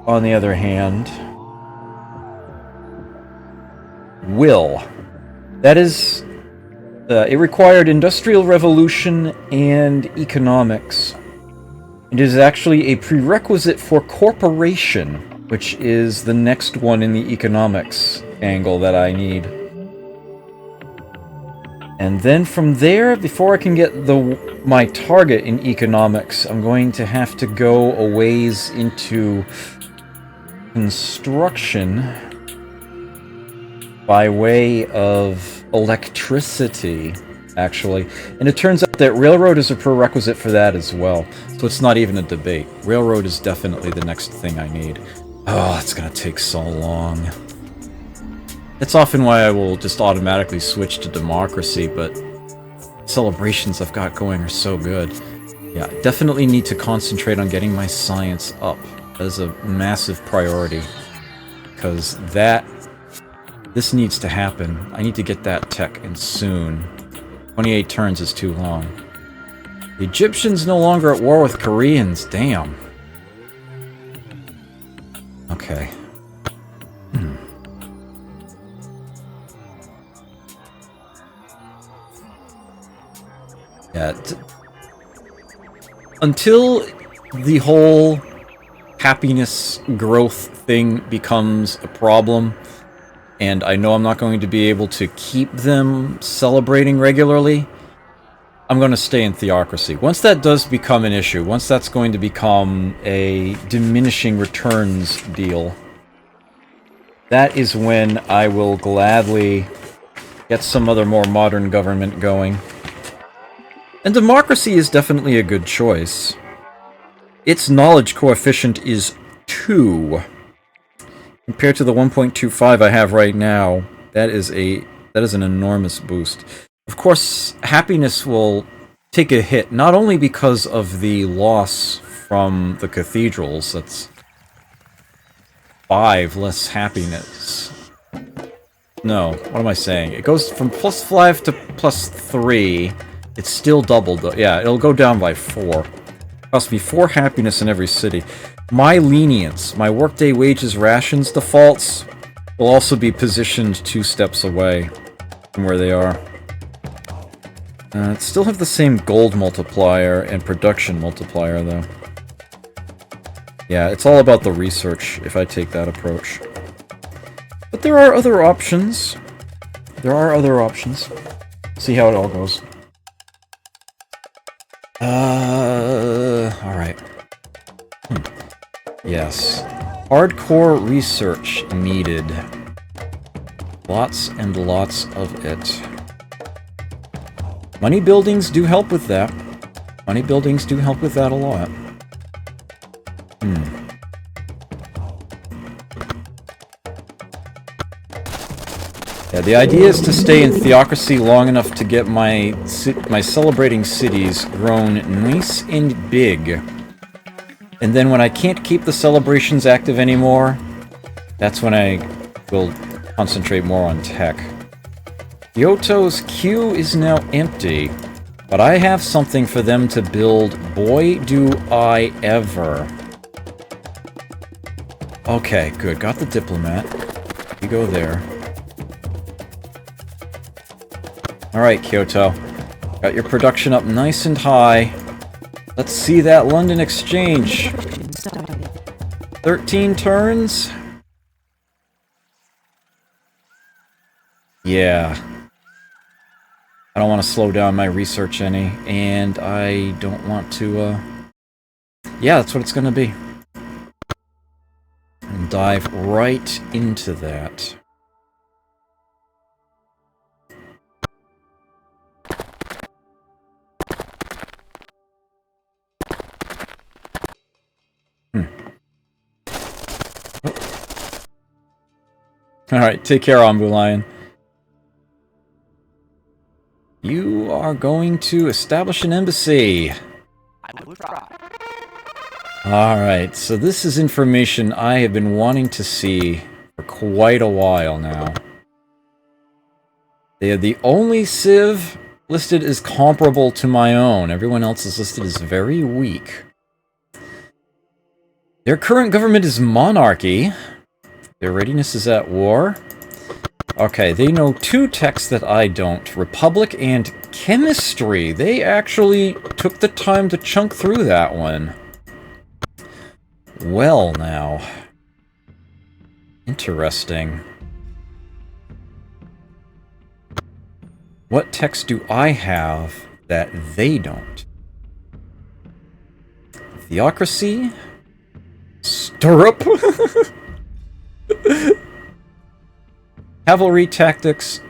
on the other hand, will. That is, it required Industrial Revolution and economics. It is actually a prerequisite for corporation, which is the next one in the economics angle that I need. And then from there, before I can get my target in economics, I'm going to have to go a ways into construction. by way of electricity, actually. And it turns out that railroad is a prerequisite for that as well. So it's not even a debate. Railroad is definitely the next thing I need. Oh, it's gonna take so long. That's often why I will just automatically switch to democracy, but celebrations I've got going are so good. Yeah, definitely need to concentrate on getting my science up. That is a massive priority. Because this needs to happen. I need to get that tech, and soon. 28 turns is too long. The Egyptians no longer at war with Koreans, damn. Okay. Yeah, until the whole happiness growth thing becomes a problem, and I know I'm not going to be able to keep them celebrating regularly, I'm going to stay in theocracy. Once that does become an issue, once that's going to become a diminishing returns deal, that is when I will gladly get some other more modern government going. And democracy is definitely a good choice. Its knowledge coefficient is 2. Compared to the 1.25 I have right now, that is an enormous boost. Of course, happiness will take a hit, not only because of the loss from the cathedrals, that's 5 less happiness. No, what am I saying? It goes from +5 to +3. It's still doubled, though. Yeah, it'll go down by 4. Cost me 4 happiness in every city. My lenience, my workday wages rations defaults, will also be positioned 2 steps away from where they are. Still have the same gold multiplier and production multiplier, though. Yeah, it's all about the research, if I take that approach. But there are other options. There are other options. See how it all goes. Alright. Yes. Hardcore research needed. Lots and lots of it. Money buildings do help with that. Money buildings do help with that a lot. Yeah, the idea is to stay in theocracy long enough to get my celebrating cities grown nice and big. And then when I can't keep the celebrations active anymore, that's when I will concentrate more on tech. Kyoto's queue is now empty, but I have something for them to build. Boy, do I ever. Okay, good. Got the diplomat. You go there. Alright, Kyoto. Got your production up nice and high. Let's see that London exchange. 13 turns? Yeah. I don't want to slow down my research any, and I don't want to, yeah, that's what it's gonna be. And dive right into that. Alright, take care, Lion. You are going to establish an embassy. I will try. Alright, so this is information I have been wanting to see for quite a while now. They are the only civ listed as comparable to my own. Everyone else is listed as very weak. Their current government is monarchy. Their readiness is at war. Okay, they know 2 texts that I don't. Republic and chemistry. They actually took the time to chunk through that one. Well, now. Interesting. What text do I have that they don't? Theocracy? Stirrup? Cavalry tactics.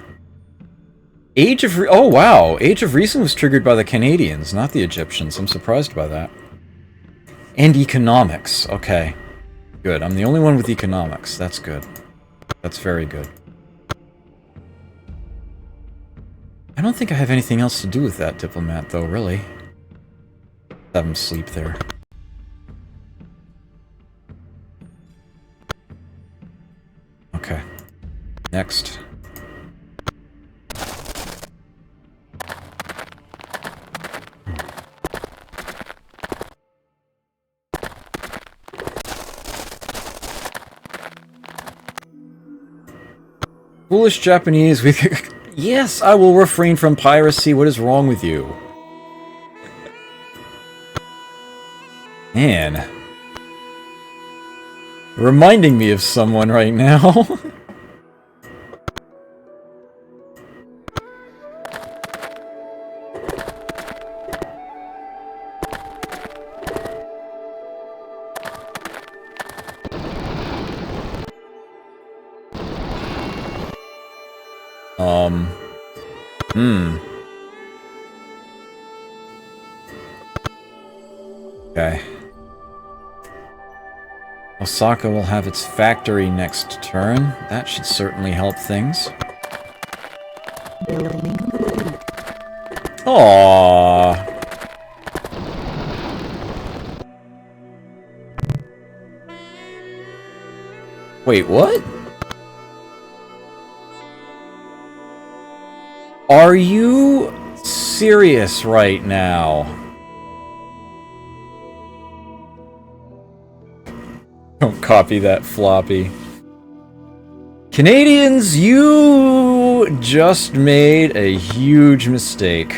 Oh wow, Age of Reason was triggered by the Canadians, not the Egyptians. I'm surprised by that. And economics. Okay. Good. I'm the only one with economics. That's good. That's very good. I don't think I have anything else to do with that diplomat, though, really. Have him sleep there. Okay. Next. Foolish Japanese, we... Yes, I will refrain from piracy. What is wrong with you? Man. Reminding me of someone right now. Okay. Osaka will have its factory next turn. That should certainly help things. Building complete. Aww. Wait, what? Are you serious right now? Don't copy that floppy. Canadians, you just made a huge mistake.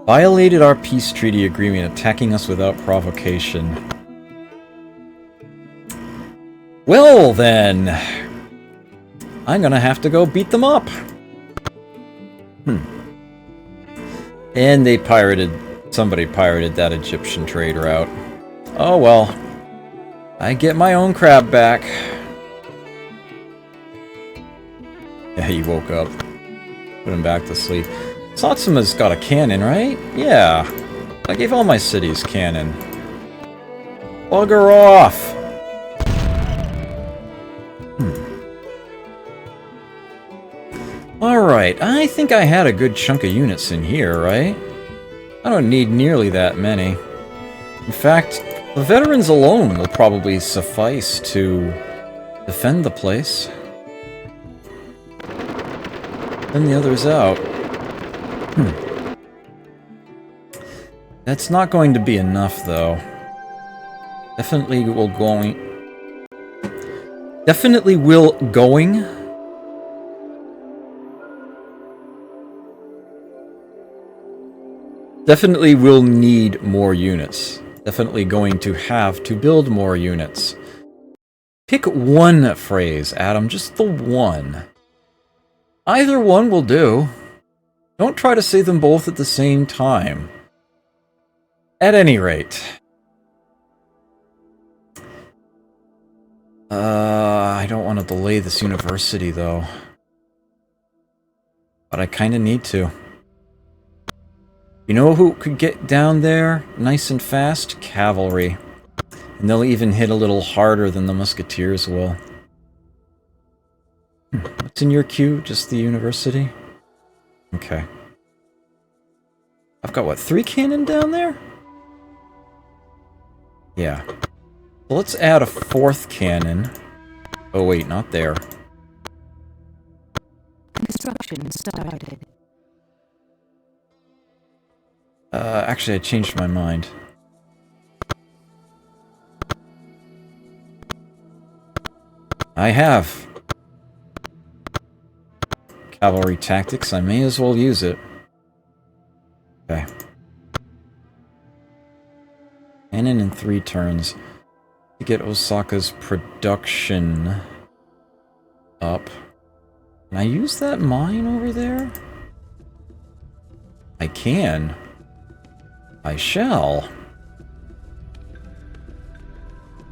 Violated our peace treaty agreement, attacking us without provocation. Well then, I'm gonna have to go beat them up. And they somebody pirated that Egyptian trade route. Oh well. I get my own crab back. Yeah, he woke up. Put him back to sleep. Satsuma's got a cannon, right? Yeah. I gave all my cities cannon. Bugger off! Alright, I think I had a good chunk of units in here, right? I don't need nearly that many. In fact, the veterans alone will probably suffice to defend the place. Send the others out. That's not going to be enough, though. Definitely will going... Definitely will going... Definitely will need more units. Definitely going to have to build more units. Pick one phrase, Adam. Just the one. Either one will do. Don't try to say them both at the same time. At any rate. I don't want to delay this university, though. But I kind of need to. You know who could get down there nice and fast? Cavalry. And they'll even hit a little harder than the musketeers will. What's in your queue? Just the university? Okay. I've got, what, 3 cannon down there? Yeah. Well, let's add a 4th cannon. Oh wait, not there. Construction started. Actually, I changed my mind. I have. Cavalry tactics, I may as well use it. Okay. Cannon in 3 turns. To get Osaka's production up. Can I use that mine over there? I can. I shall.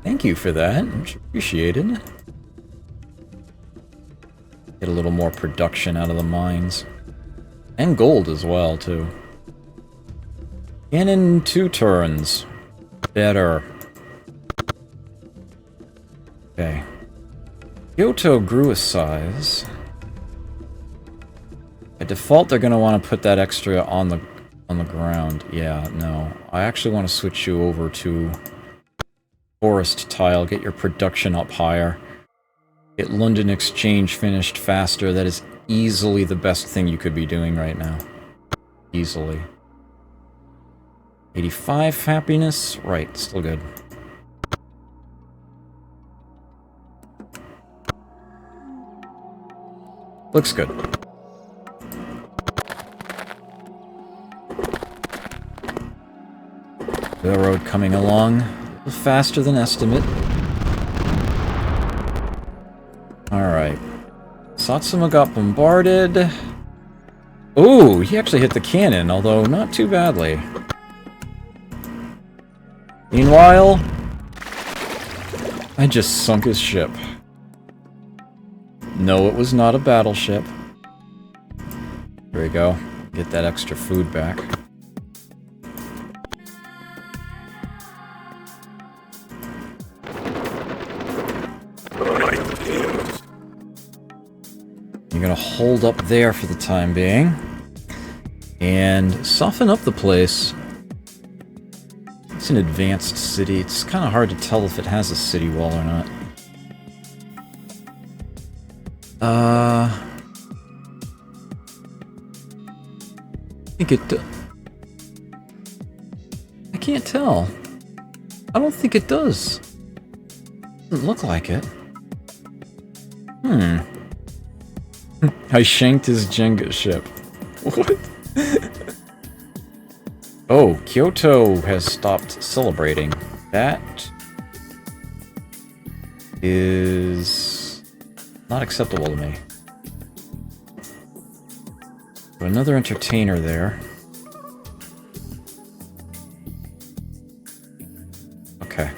Thank you for that. Much appreciated. Get a little more production out of the mines. And gold as well, too. And in 2 turns. Better. Okay. Kyoto grew a size. By default, they're going to want to put that extra on the ground. Yeah, no. I actually want to switch you over to forest tile. Get your production up higher. Get London Exchange finished faster. That is easily the best thing you could be doing right now. Easily. 85 happiness? Right, still good. Looks good. Railroad coming along a little faster than estimate. Alright. Satsuma got bombarded. Ooh, he actually hit the cannon, although not too badly. Meanwhile, I just sunk his ship. No, it was not a battleship. There we go. Get that extra food back. You're gonna hold up there for the time being. And soften up the place. It's an advanced city. It's kind of hard to tell if it has a city wall or not. I think it does. I can't tell. I don't think it does. Doesn't look like it. I shanked his Jenga ship. What? Oh, Kyoto has stopped celebrating. That is not acceptable to me. So another entertainer there. Okay.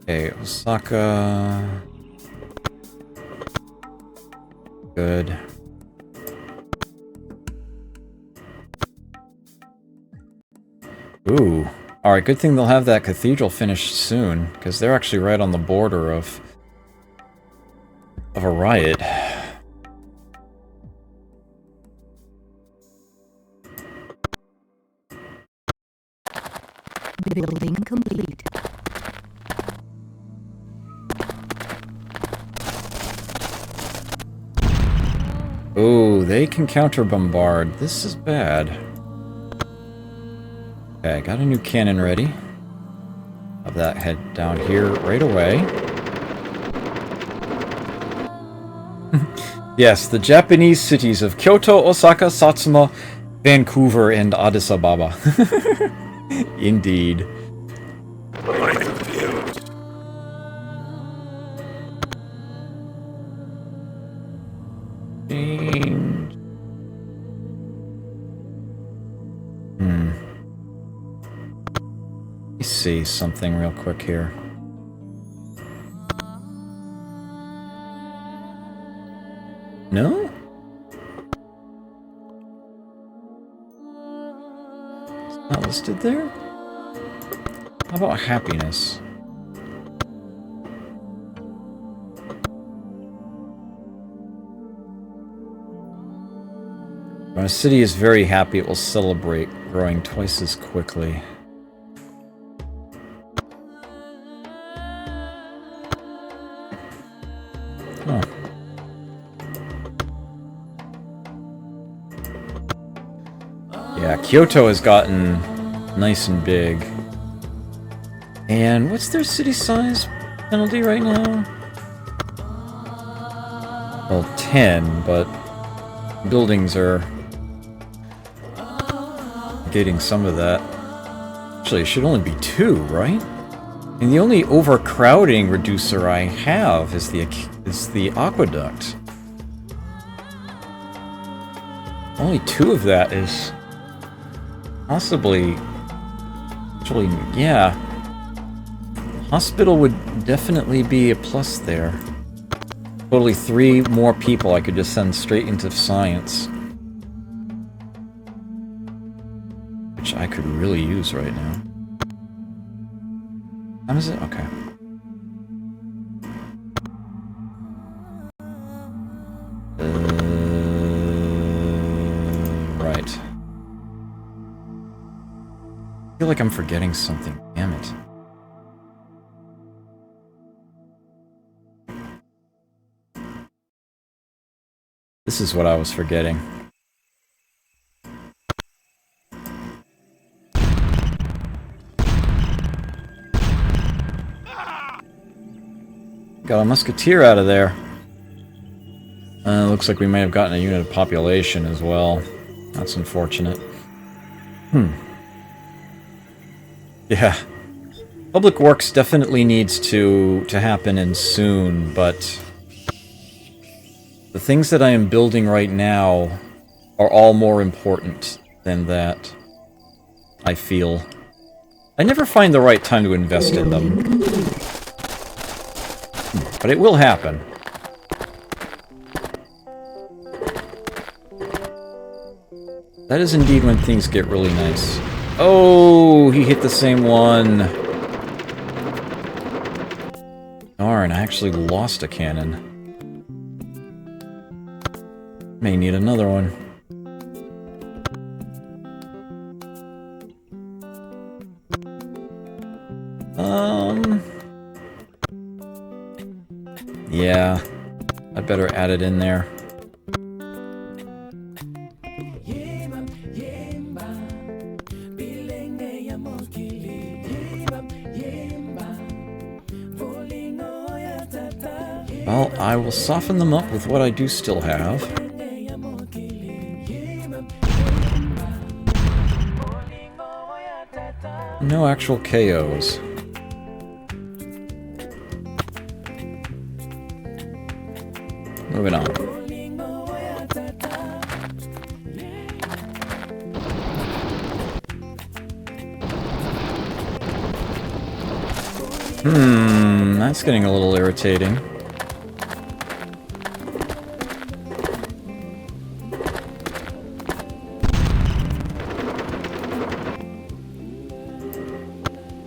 Okay, Osaka. Good. Ooh. Alright, good thing they'll have that cathedral finished soon, because they're actually right on the border of a riot. Building complete. Ooh, they can counter-bombard. This is bad. Okay, got a new cannon ready. Have that head down here right away. Yes, the Japanese cities of Kyoto, Osaka, Satsuma, Vancouver, and Addis Ababa. Indeed. Change. Let me see something real quick here. No? It's not listed there? How about happiness? When a city is very happy, it will celebrate, growing twice as quickly. Huh. Yeah, Kyoto has gotten nice and big. And what's their city size penalty right now? Well, 10, but buildings are getting some of that. Actually, it should only be 2, right? And the only overcrowding reducer I have is the aqueduct. Only 2 of that is Possibly... Actually, yeah. Hospital would definitely be a plus there. Totally 3 more people I could just send straight into science. Which I could really use right now. How is it? Okay. Right. I feel like I'm forgetting something. Damn it. This is what I was forgetting. Got a musketeer out of there. Looks like we may have gotten a unit of population as well. That's unfortunate. Yeah. Public Works definitely needs to happen and soon, but... the things that I am building right now are all more important than that, I feel. I never find the right time to invest in them. But it will happen. That is indeed when things get really nice. Oh, he hit the same one. Darn, I actually lost a cannon. May need another one. Yeah. I better add it in there. Well, I will soften them up with what I do still have. No actual KOs. Moving on. That's getting a little irritating.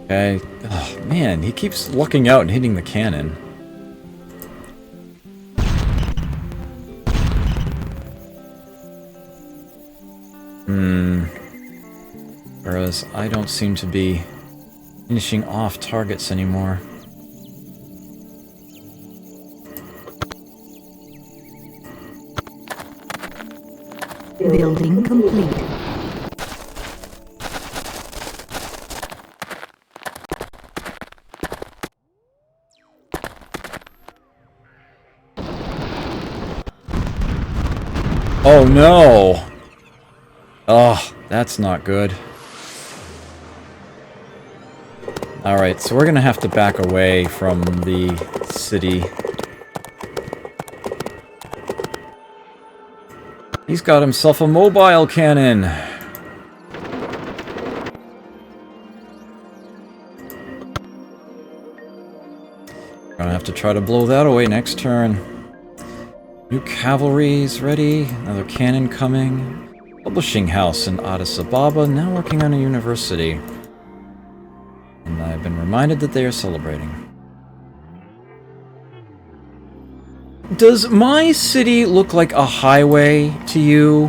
Okay. Oh, man, he keeps looking out and hitting the cannon. Whereas I don't seem to be finishing off targets anymore. Building complete. Oh no! Oh, that's not good. Alright, so we're gonna have to back away from the city. He's got himself a mobile cannon! Gonna have to try to blow that away next turn. New cavalry's ready, another cannon coming. Publishing house in Addis Ababa, now working on a university. And I've been reminded that they are celebrating. Does my city look like a highway to you?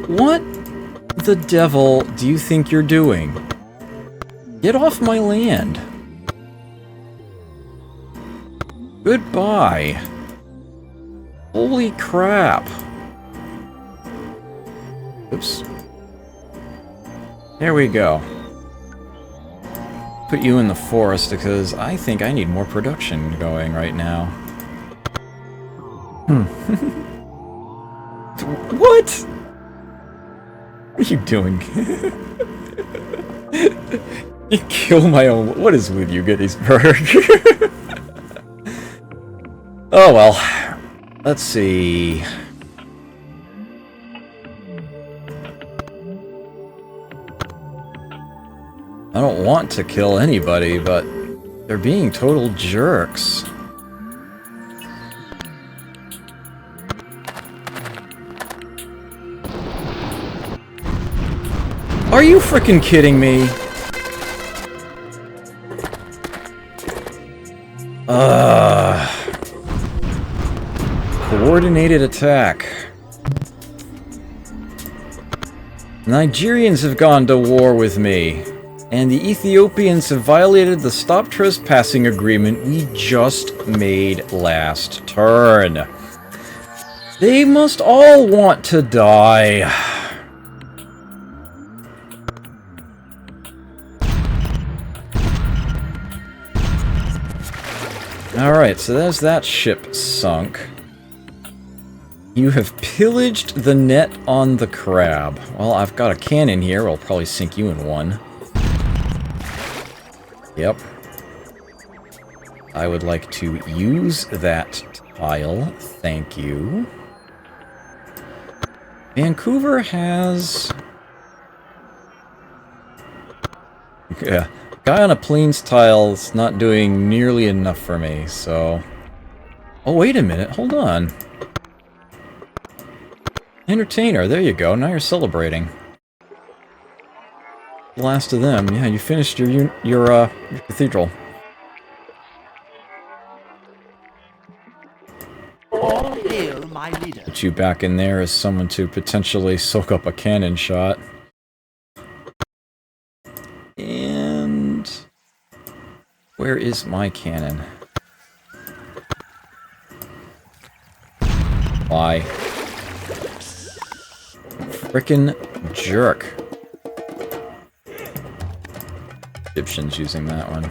What the devil do you think you're doing? Get off my land. Goodbye. Holy crap. Oops. There we go. Put you in the forest because I think I need more production going right now. What? What are you doing? You kill my own... What is with you, Gettysburg? Oh well. Let's see. I don't want to kill anybody, but they're being total jerks. Are you frickin' kidding me? Coordinated attack. Nigerians have gone to war with me, and the Ethiopians have violated the Stop Trespassing agreement we just made last turn. They must all want to die. Alright, so there's that ship sunk. You have pillaged the net on the crab. Well, I've got a cannon here. I'll probably sink you in one. Yep. I would like to use that tile. Thank you. Vancouver has... Yeah. Guy on a plains tile is not doing nearly enough for me, so... Oh, wait a minute. Hold on. Entertainer, there you go. Now you're celebrating. The last of them. Yeah, you finished your cathedral. All hail my leader. Put you back in there as someone to potentially soak up a cannon shot. And... where is my cannon? Why? Frickin' jerk. Egyptians using that one.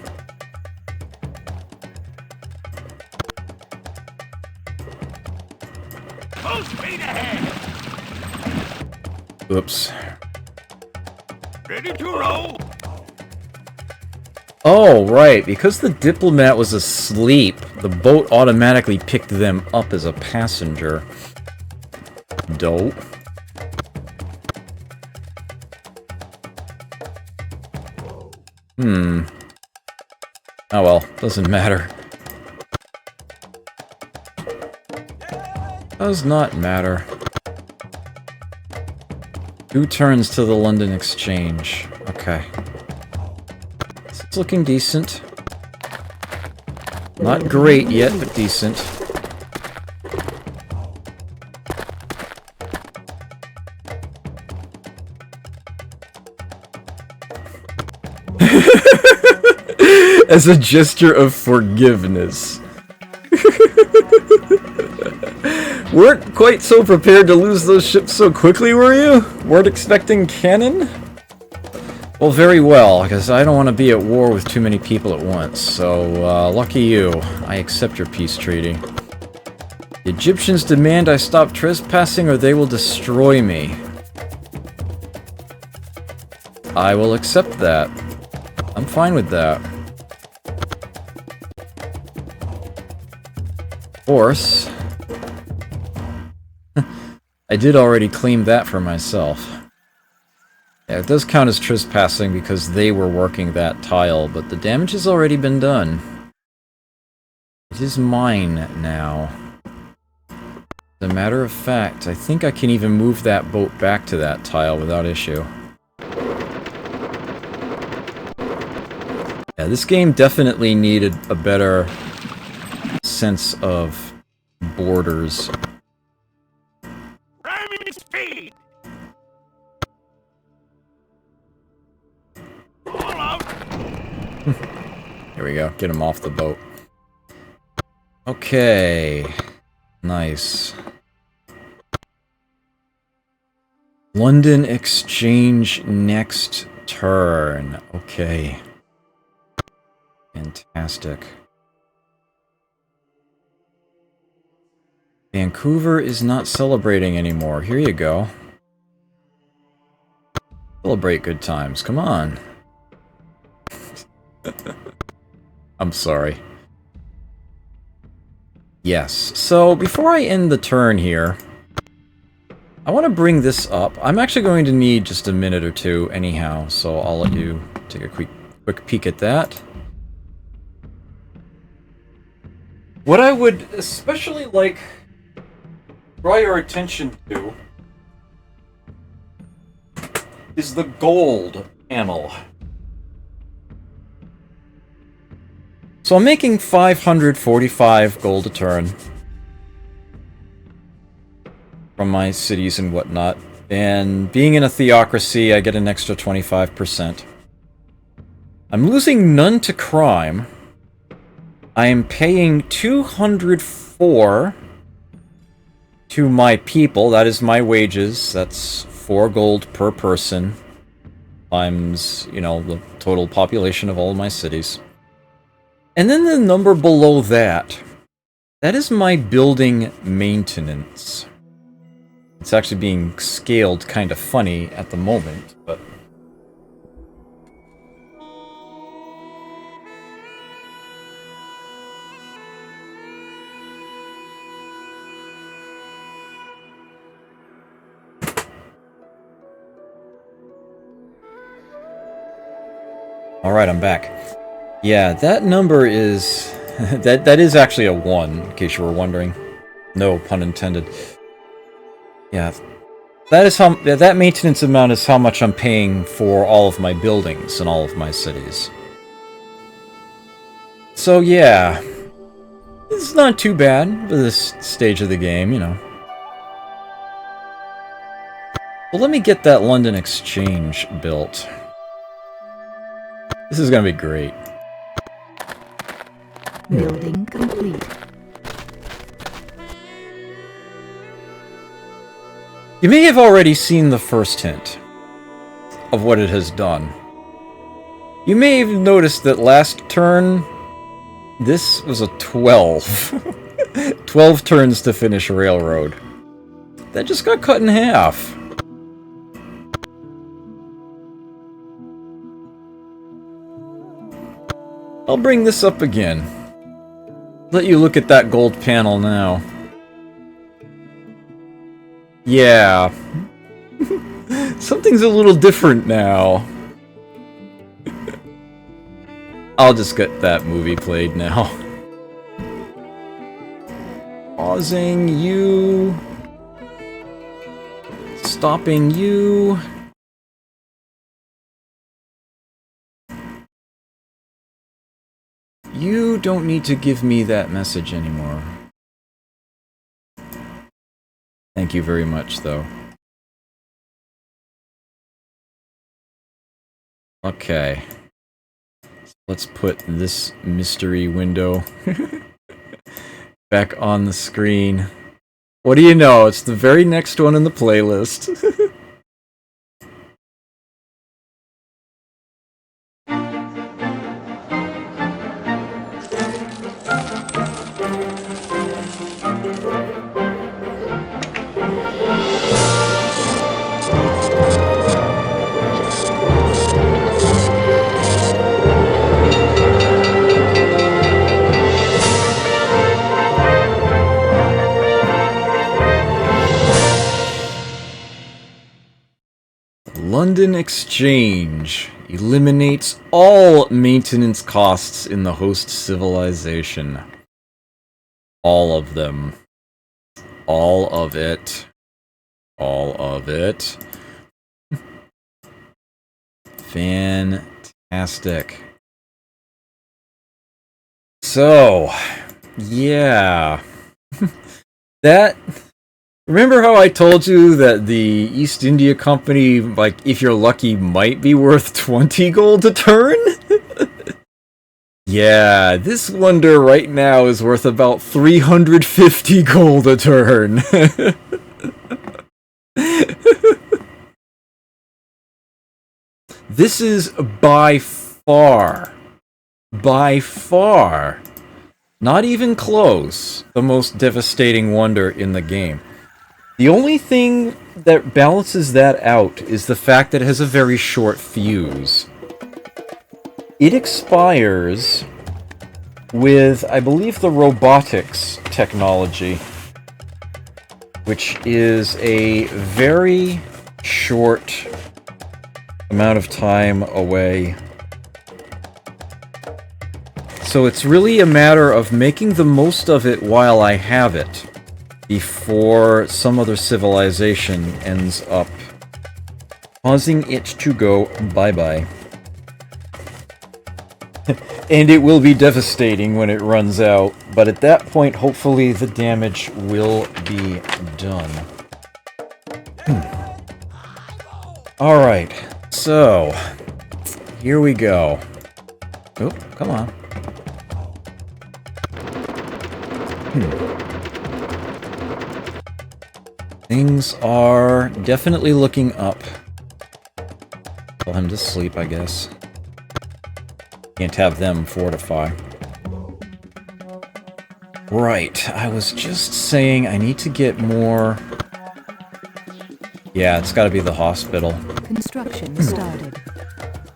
Full speed ahead. Oops. Ready to roll. Oh, right. Because the diplomat was asleep, the boat automatically picked them up as a passenger. Dope. Oh well, doesn't matter. Does not matter. 2 turns to the London Exchange. Okay. It's looking decent. Not great yet, but decent. As a gesture of forgiveness. Weren't quite so prepared to lose those ships so quickly, were you? Weren't expecting cannon? Well, very well, because I don't want to be at war with too many people at once, so, lucky you. I accept your peace treaty. The Egyptians demand I stop trespassing or they will destroy me. I will accept that. I'm fine with that. Of course. I did already claim that for myself. Yeah, it does count as trespassing because they were working that tile, but the damage has already been done. It is mine now. As a matter of fact, I think I can even move that boat back to that tile without issue. Yeah, this game definitely needed a better sense of borders. Priming speed. All out. Here we go. Get him off the boat. Okay. Nice. London Exchange next turn. Okay. Fantastic. Vancouver is not celebrating anymore. Here you go. Celebrate good times. Come on. I'm sorry. Yes. So, before I end the turn here, I want to bring this up. I'm actually going to need just a minute or two anyhow, so I'll let you take a quick quick peek at that. What I would especially like to draw your attention to is the gold panel. So I'm making 545 gold a turn from my cities and whatnot. And being in a theocracy, I get an extra 25%. I'm losing none to crime. I am paying 204 to my people. That is my wages. That's 4 gold per person times, you know, the total population of all of my cities. And then the number below that, that is my building maintenance. It's actually being scaled kind of funny at the moment, but... Alright, I'm back. Yeah, that number is... that is actually a 1, in case you were wondering. No pun intended. Yeah, that is how... that maintenance amount is how much I'm paying for all of my buildings in all of my cities. So yeah, it's not too bad for this stage of the game, you know. Well, let me get that London Exchange built. This is gonna be great. Building complete. You may have already seen the first hint of what it has done. You may have noticed that last turn, this was a 12. 12 turns to finish a railroad. That just got cut in half. I'll bring this up again. Let you look at that gold panel now. Yeah. Something's a little different now. I'll just get that movie played now. Pausing you. Stopping you. You don't need to give me that message anymore. Thank you very much, though. Okay. Let's put this mystery window back on the screen. What do you know? It's the very next one in the playlist. London Exchange eliminates all maintenance costs in the host civilization. All of them. All of it. All of it. Fantastic. So, yeah. That... Remember how I told you that the East India Company, like, if you're lucky, might be worth 20 gold a turn? Yeah, this wonder right now is worth about 350 gold a turn. This is by far, not even close, the most devastating wonder in the game. The only thing that balances that out is the fact that it has a very short fuse. It expires with, I believe, the robotics technology, which is a very short amount of time away So it's really a matter of making the most of it while I have it, before some other civilization ends up causing it to go bye-bye. And it will be devastating when it runs out, but at that point, hopefully the damage will be done. Alright, so here we go. Oh, come on. Things are definitely looking up. Tell him to sleep, I guess. Can't have them fortify. Right, I was just saying I need to get more... Yeah, it's gotta be the hospital. Construction started.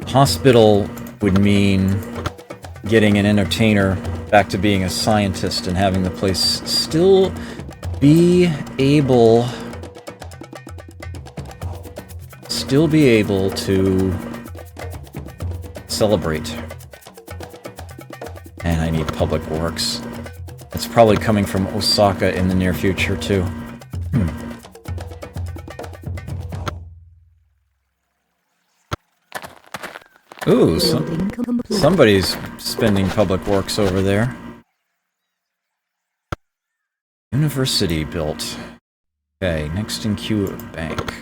Hospital would mean getting an entertainer back to being a scientist and having the place still be able to celebrate. And I need public works. It's probably coming from Osaka in the near future too. Ooh, somebody's spending public works over there. University built. Okay, next in queue, bank.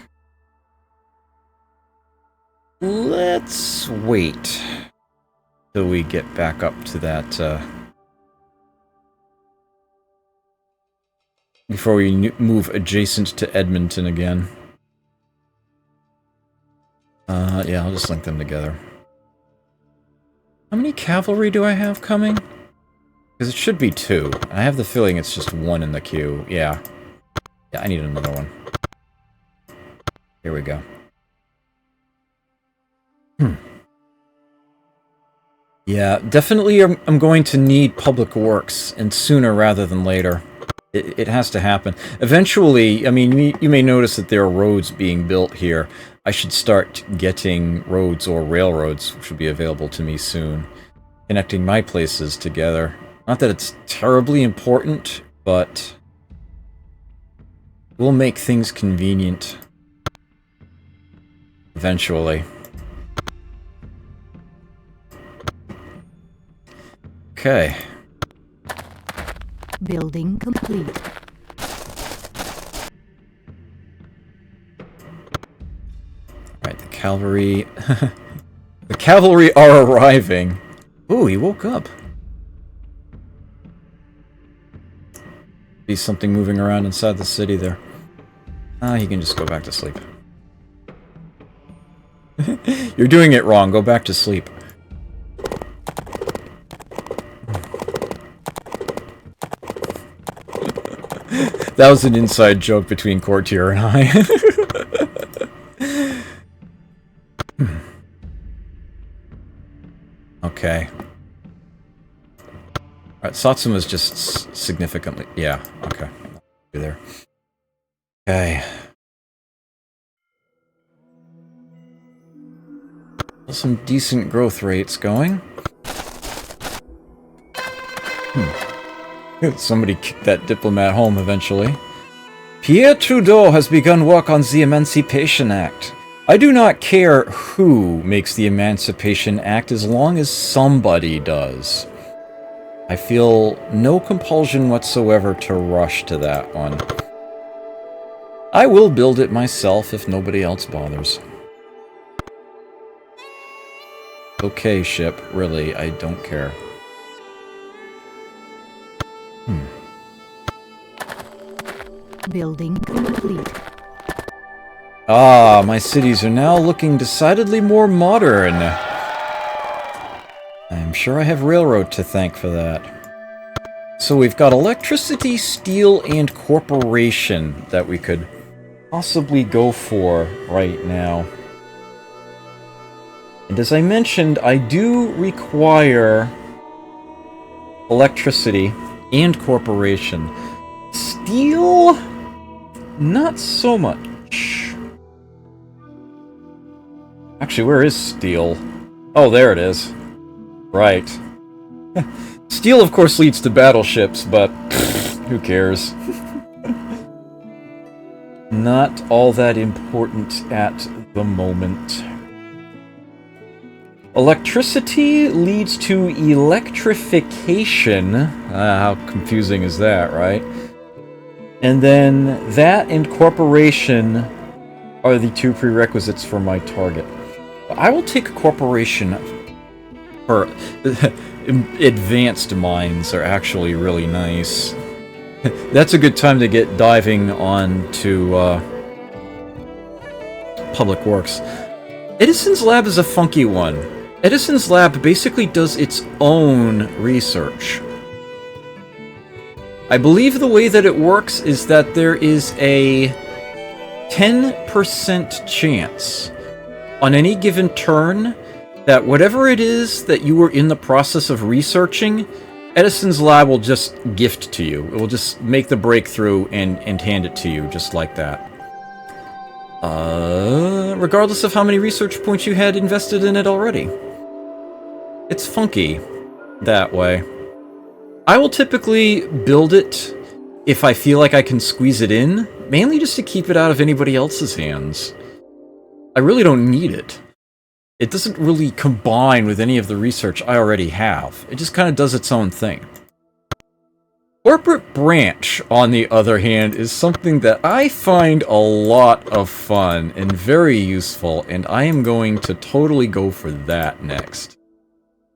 Let's wait till we get back up to that, before we move adjacent to Edmonton again. Yeah, I'll just link them together. How many cavalry do I have coming? Because it should be 2. I have the feeling it's just 1 in the queue. Yeah. Yeah, I need another one. Here we go. Yeah, definitely I'm going to need public works, and sooner rather than later. It has to happen. Eventually, I mean, you may notice that there are roads being built here. I should start getting roads or railroads, which will be available to me soon, connecting my places together. Not that it's terribly important, but it will make things convenient. Eventually. Okay. Building complete. Alright, the cavalry... the cavalry are arriving. Ooh, he woke up. Be something moving around inside the city there. Ah, he can just go back to sleep. You're doing it wrong. Go back to sleep. That was an inside joke between Courtier and I. Okay. Alright, Satsuma's just significantly... Yeah, okay. You're there. Okay. Some decent growth rates going. Somebody kicked that diplomat home eventually. Pierre Trudeau has begun work on the Emancipation Act. I do not care who makes the Emancipation Act as long as somebody does. I feel no compulsion whatsoever to rush to that one. I will build it myself if nobody else bothers. Okay, ship, really, I don't care. Building complete. Ah, my cities are now looking decidedly more modern. I'm sure I have railroad to thank for that. So we've got electricity, steel, and corporation that we could possibly go for right now. And as I mentioned, I do require electricity and corporation. Steel? Not so much. Actually, where is steel? Oh, there it is. Right. Steel, of course, leads to battleships, but who cares? Not all that important at the moment. Electricity leads to electrification. How confusing is that, right? And then that and corporation are the two prerequisites for my target. I will take a corporation for advanced mines are actually really nice. That's a good time to get diving on to Public Works. Edison's Lab is a funky one. Edison's Lab basically does its own research. I believe the way that it works is that there is a 10% chance on any given turn that whatever it is that you were in the process of researching, Edison's Lab will just gift to you. It will just make the breakthrough and hand it to you, just like that. Regardless of how many research points you had invested in it already. It's funky that way. I will typically build it if I feel like I can squeeze it in, mainly just to keep it out of anybody else's hands. I really don't need it. It doesn't really combine with any of the research I already have. It just kind of does its own thing. Corporate branch, on the other hand, is something that I find a lot of fun and very useful, and I am going to totally go for that next.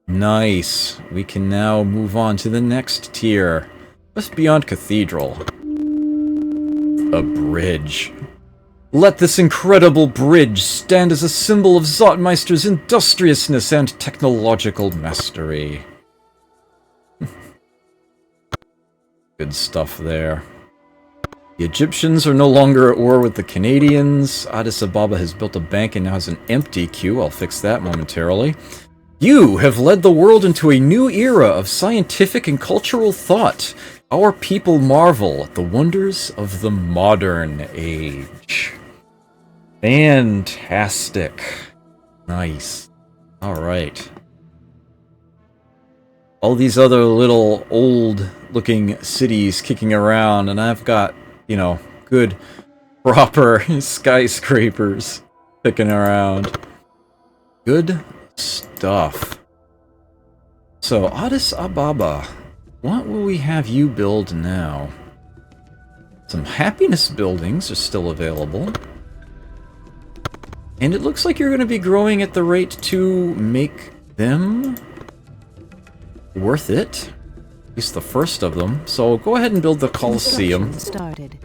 Nice. We can now move on to the next tier. Just beyond Cathedral. A bridge. Let this incredible bridge stand as a symbol of Zottmeister's industriousness and technological mastery. Good stuff there. The Egyptians are no longer at war with the Canadians. Addis Ababa has built a bank and now has an empty queue. I'll fix that momentarily. You have led the world into a new era of scientific and cultural thought. Our people marvel at the wonders of the modern age. Fantastic. Nice. Alright. All these other little old-looking cities kicking around, and I've got, you know, good, proper skyscrapers kicking around. Good stuff. So, Addis Ababa, what will we have you build now? Some happiness buildings are still available. And it looks like you're going to be growing at the rate to make them worth it. At least the first of them. So go ahead and build the Colosseum. Started.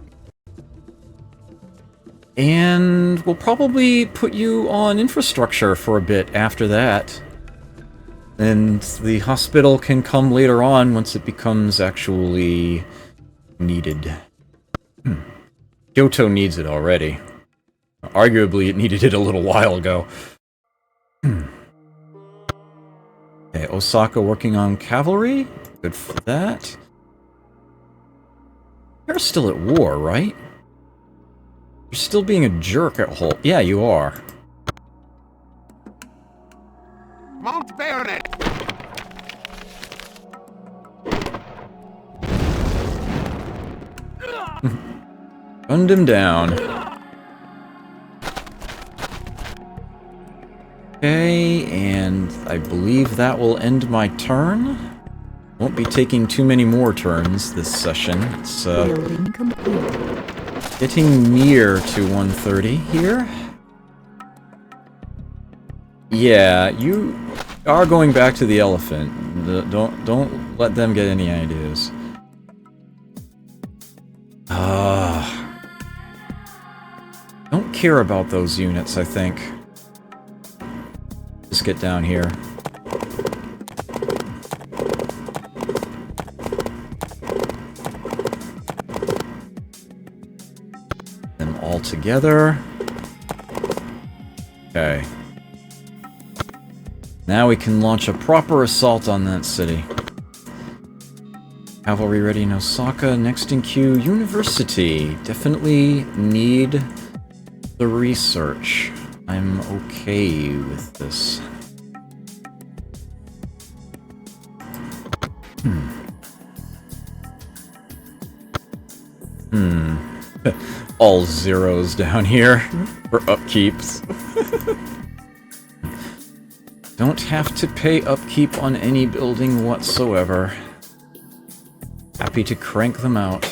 And we'll probably put you on infrastructure for a bit after that. And the hospital can come later on once it becomes actually needed. Kyoto needs it already. Arguably, it needed it a little while ago. Okay, Osaka working on cavalry. Good for that. You're still at war, right? You're still being a jerk at Holt. Yeah, you are. Mount Bayonet! Gunned him down. Okay, and I believe that will end my turn. Won't be taking too many more turns this session. It's Building complete. getting near to 130 here. Yeah, you are going back to the elephant. Don't let them get any ideas. Don't care about those units, I think. Just get down here. Them all together. Okay. Now we can launch a proper assault on that city. Cavalry ready in Osaka. Next in queue, University. Definitely need the research. I'm okay with this. all zeros down here for upkeeps. Don't have to pay upkeep on any building whatsoever. Happy to crank them out.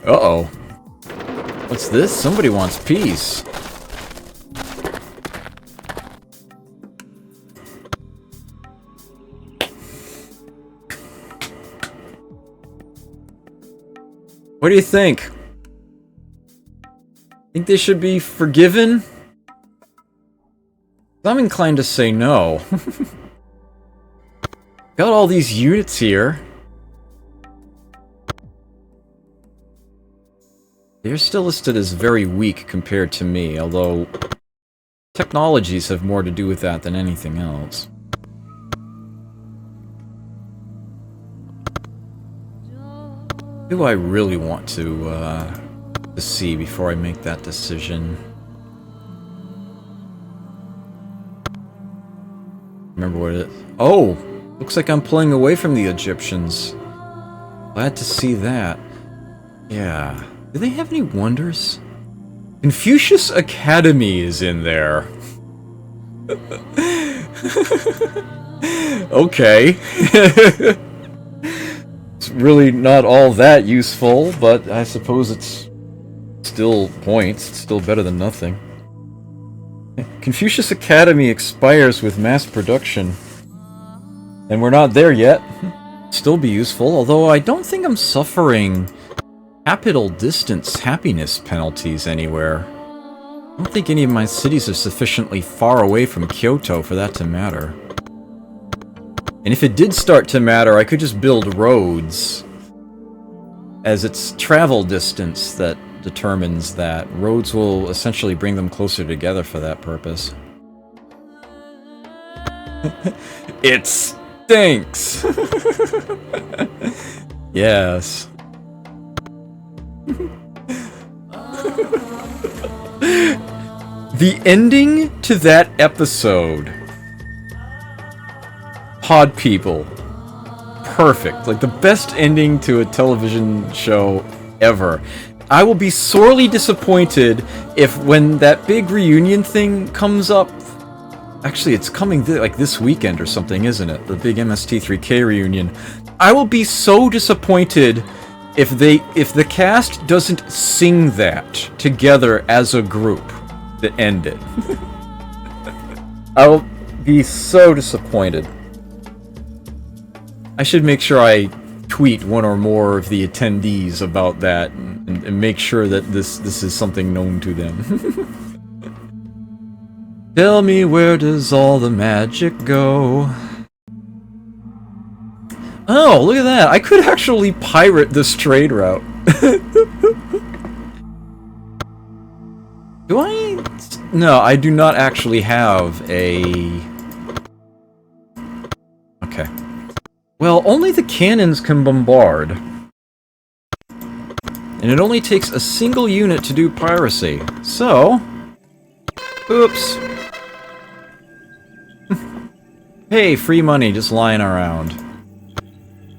Uh-oh. What's this? Somebody wants peace. What do you think? Think they should be forgiven? I'm inclined to say no. Got all these units here. They're still listed as very weak compared to me, although technologies have more to do with that than anything else. What do I really want to see before I make that decision? Remember what it is? Oh! Looks like I'm pulling away from the Egyptians. Glad to see that. Yeah. Do they have any wonders? Confucius Academy is in there. Okay. It's really not all that useful, but I suppose it's still points. It's still better than nothing. Confucius Academy expires with mass production. And we're not there yet. Still be useful, although I don't think I'm suffering capital distance happiness penalties anywhere. I don't think any of my cities are sufficiently far away from Kyoto for that to matter. And if it did start to matter, I could just build roads. As it's travel distance that determines that. Roads will essentially bring them closer together for that purpose. It stinks! Yes. The ending to that episode. Pod People. Perfect. Like the best ending to a television show ever. I will be sorely disappointed if when that big reunion thing comes up... Actually, it's coming like this weekend or something, isn't it? The big MST3K reunion. I will be so disappointed if the cast doesn't sing that together as a group to end it. I will be so disappointed. I should make sure I tweet one or more of the attendees about that and make sure that this is something known to them. Tell me, where does all the magic go? Oh, look at that! I could actually pirate this trade route. Do I? No, I do not actually have a... Okay. Well, only the cannons can bombard. And it only takes a single unit to do piracy. So... Oops. Hey, free money just lying around.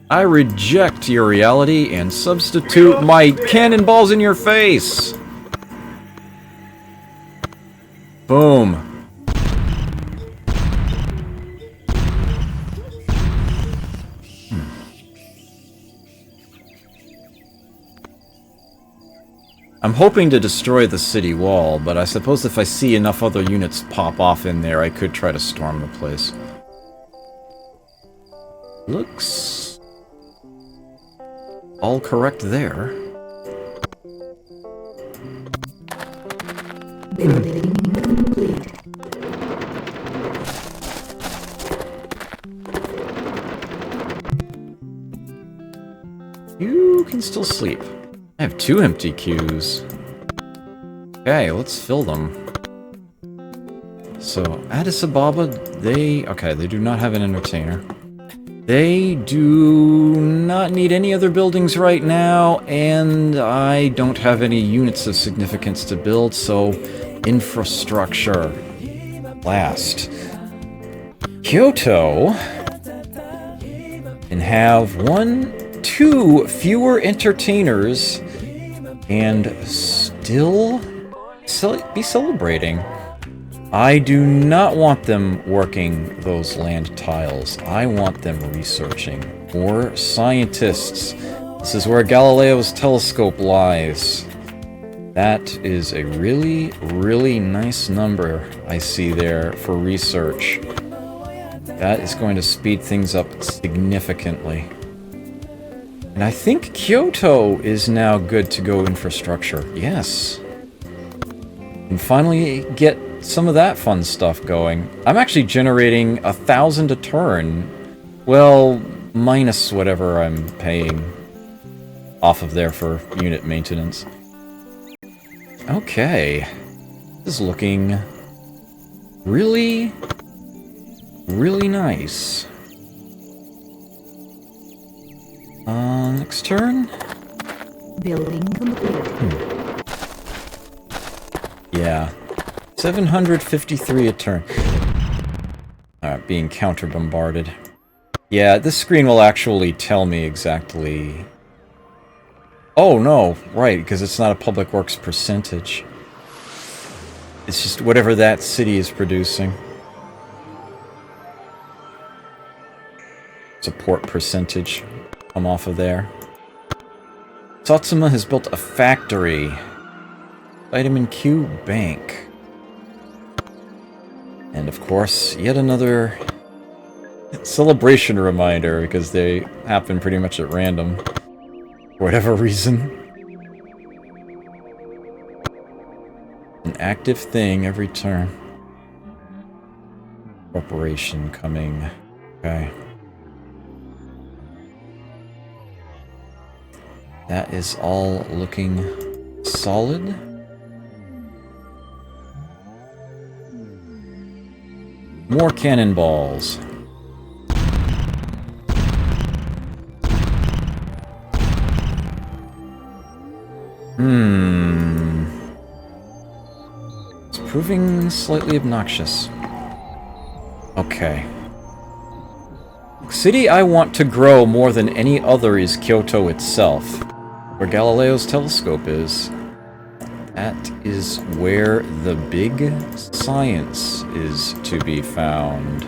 I reject your reality and substitute my cannonballs in your face! Boom. I'm hoping to destroy the city wall, but I suppose if I see enough other units pop off in there, I could try to storm the place. Looks... all correct there. Building complete. You can still sleep. I have 2 empty queues. Okay, let's fill them. So, Addis Ababa, they do not have an entertainer. They do not need any other buildings right now, and I don't have any units of significance to build, so infrastructure. Last. Kyoto. and have 2 fewer entertainers and still be celebrating. I do not want them working those land tiles. I want them researching. More scientists. This is where Galileo's telescope lies. That is a really, really nice number I see there for research. That is going to speed things up significantly. And I think Kyoto is now good to go infrastructure. Yes. And finally get some of that fun stuff going. I'm actually generating 1,000 a turn. Well, minus whatever I'm paying off of there for unit maintenance. Okay. This is looking really, really nice. Next turn? Building complete. Yeah. 753 a turn. Being counter-bombarded. Yeah, this screen will actually tell me exactly... Oh, no, right, because it's not a public works percentage. It's just whatever that city is producing. Support percentage. Come off of there. Satsuma has built a factory. Vitamin Q Bank. And of course, yet another celebration reminder, because they happen pretty much at random. For whatever reason. An active thing every turn. Corporation coming. Okay. That is all looking solid. More cannonballs. It's proving slightly obnoxious. Okay. The city I want to grow more than any other is Kyoto itself, where Galileo's telescope is. That is where the big science is to be found.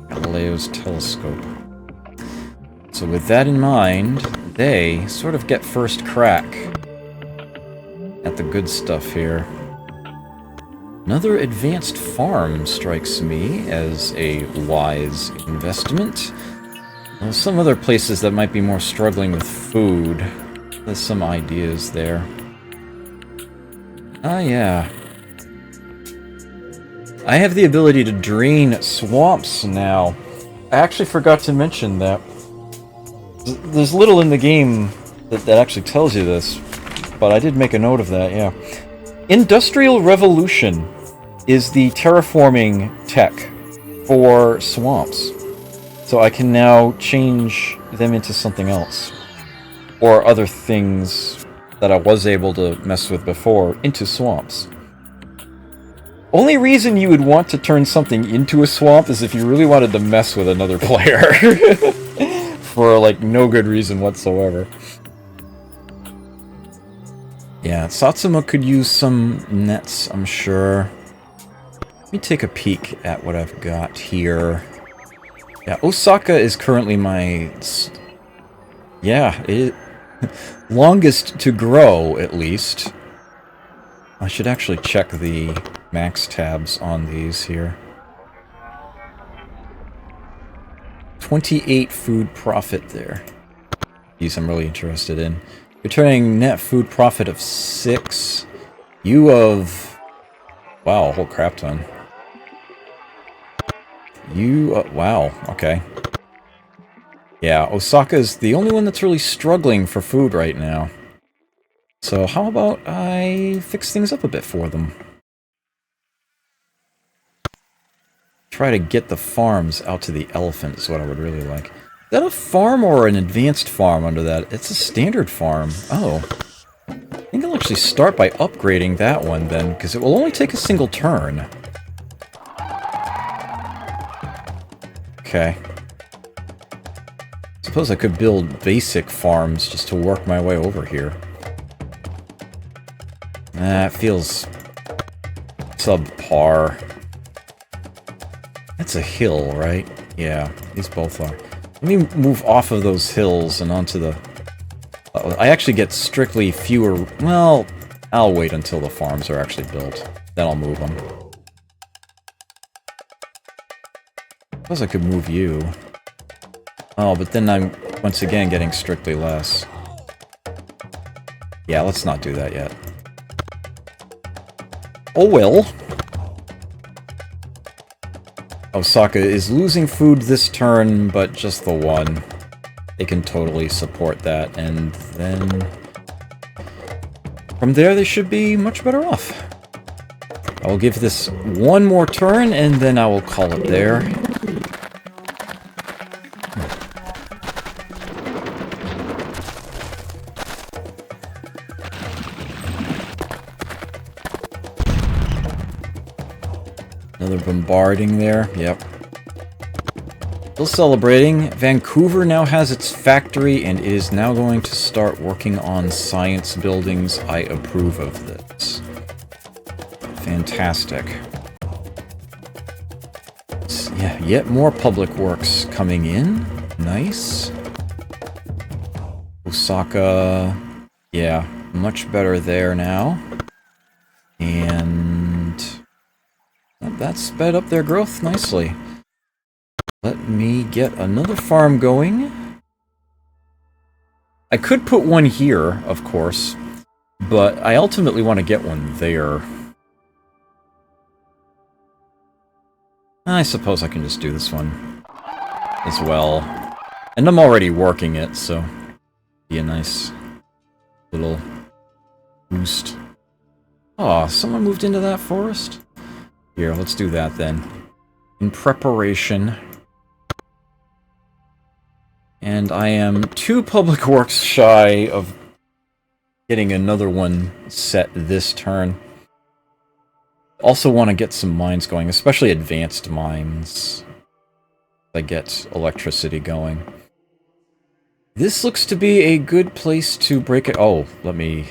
Galileo's telescope. So with that in mind, they sort of get first crack at the good stuff here. Another advanced farm strikes me as a wise investment. Well, some other places that might be more struggling with food. There's some ideas there. Ah, yeah. I have the ability to drain swamps now. I actually forgot to mention that. There's little in the game that actually tells you this, but I did make a note of that, yeah. Industrial Revolution is the terraforming tech for swamps. So I can now change them into something else. Or other things that I was able to mess with before into swamps. Only reason you would want to turn something into a swamp is if you really wanted to mess with another player. For, like, no good reason whatsoever. Yeah, Satsuma could use some nets, I'm sure. Let me take a peek at what I've got here. Yeah, Osaka is currently my... Yeah, longest to grow, at least. I should actually check the max tabs on these here. 28 food profit there. These I'm really interested in. Returning net food profit of 6. You of... Wow, a whole crap ton. You... wow, okay. Yeah, Osaka's the only one that's really struggling for food right now. So how about I fix things up a bit for them? Try to get the farms out to the elephant is what I would really like. Is that a farm or an advanced farm under that? It's a standard farm. Oh. I think I'll actually start by upgrading that one then, because it will only take a single turn. Okay. suppose I could build basic farms just to work my way over here. It feels subpar. That's a hill, right? Yeah, these both are. Let me move off of those hills and onto the... I actually get strictly fewer... Well, I'll wait until the farms are actually built. Then I'll move them. Suppose I could move you. Oh, but then I'm, once again, getting strictly less. Yeah, let's not do that yet. Oh well. Osaka is losing food this turn, but just the one. They can totally support that, and then... From there, they should be much better off. I will give this one more turn, and then I will call it there. Another bombarding there, yep. Still celebrating. Vancouver now has its factory and is now going to start working on science buildings. I approve of this. Fantastic. Yeah, yet more public works coming in. Nice. Osaka, yeah, much better there now. And that sped up their growth nicely. Let me get another farm going. I could put one here, of course, but I ultimately want to get one there. I suppose I can just do this one as well. And I'm already working it, so be a nice little boost. Aw, someone moved into that forest? Here, let's do that then. In preparation. And I am 2 public works shy of getting another one set this turn. Also want to get some mines going, especially advanced mines. I get electricity going. This looks to be a good place to break it. Oh, let me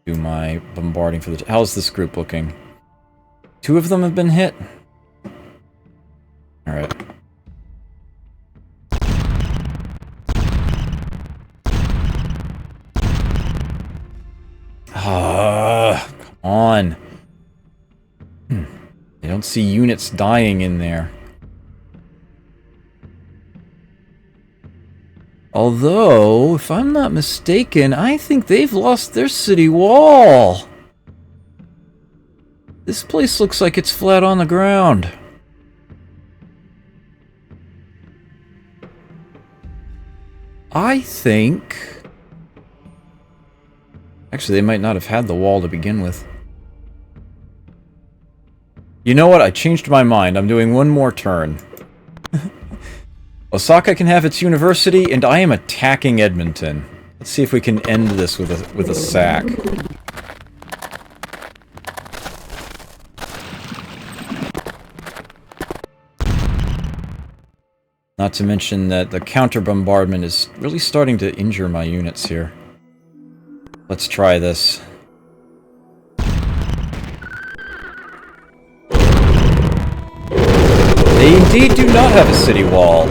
do my bombarding for the... How's this group looking? 2 of them have been hit? Alright. Come on. I don't see units dying in there. Although, if I'm not mistaken, I think they've lost their city wall. This place looks like it's flat on the ground. I think... Actually, they might not have had the wall to begin with. You know what? I changed my mind. I'm doing one more turn. Osaka can have its university, and I am attacking Edmonton. Let's see if we can end this with a sack. Not to mention that the counter-bombardment is really starting to injure my units here. Let's try this. They indeed do not have a city wall.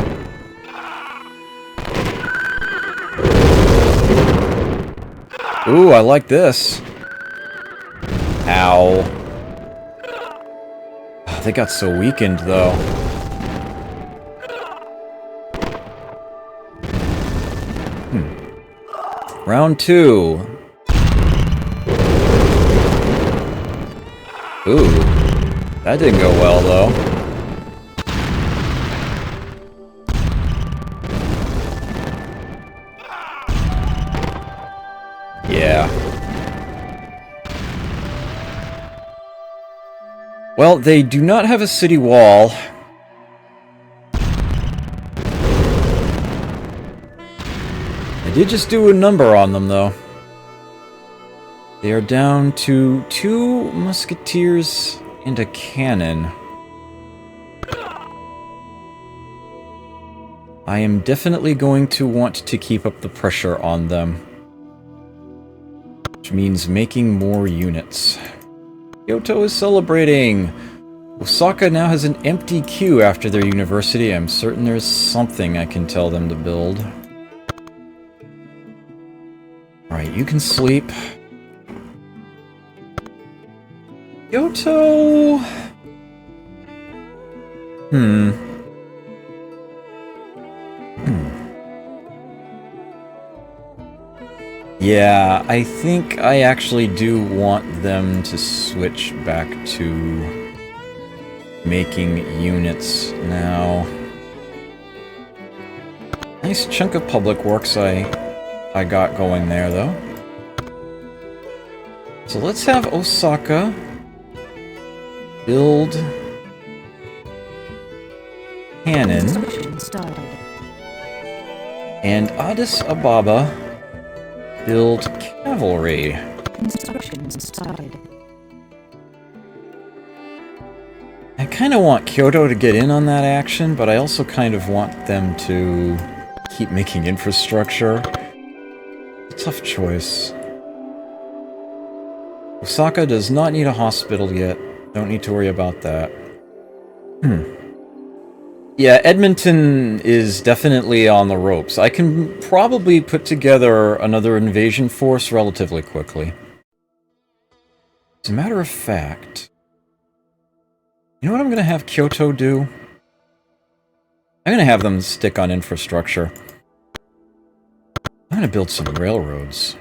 Ooh, I like this. Ow. Oh, they got so weakened, though. Round 2. Ooh. That didn't go well, though. Yeah. Well, they do not have a city wall. I did just do a number on them, though. They are down to 2 musketeers and a cannon. I am definitely going to want to keep up the pressure on them. Which means making more units. Kyoto is celebrating! Osaka now has an empty queue after their university. I'm certain there's something I can tell them to build. Alright, you can sleep. Kyoto... Yeah, I think I actually do want them to switch back to making units now. Nice chunk of public works I got going there, though. So let's have Osaka build cannon, Construction started. and Addis Ababa build cavalry. Construction started. I kind of want Kyoto to get in on that action, but I also kind of want them to keep making infrastructure. It's a tough choice. Osaka does not need a hospital yet. Don't need to worry about that. Yeah, Edmonton is definitely on the ropes. I can probably put together another invasion force relatively quickly. As a matter of fact, you know what I'm going to have Kyoto do? I'm going to have them stick on infrastructure. I'm going to build some railroads.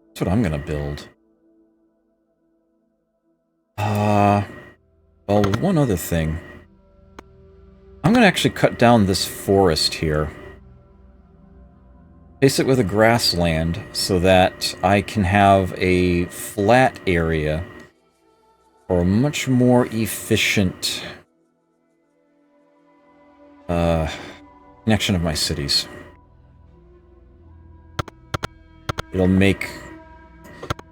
That's what I'm going to build. Well, one other thing. I'm going to actually cut down this forest here. Place it with a grassland so that I can have a flat area for a much more efficient connection of my cities. It'll make...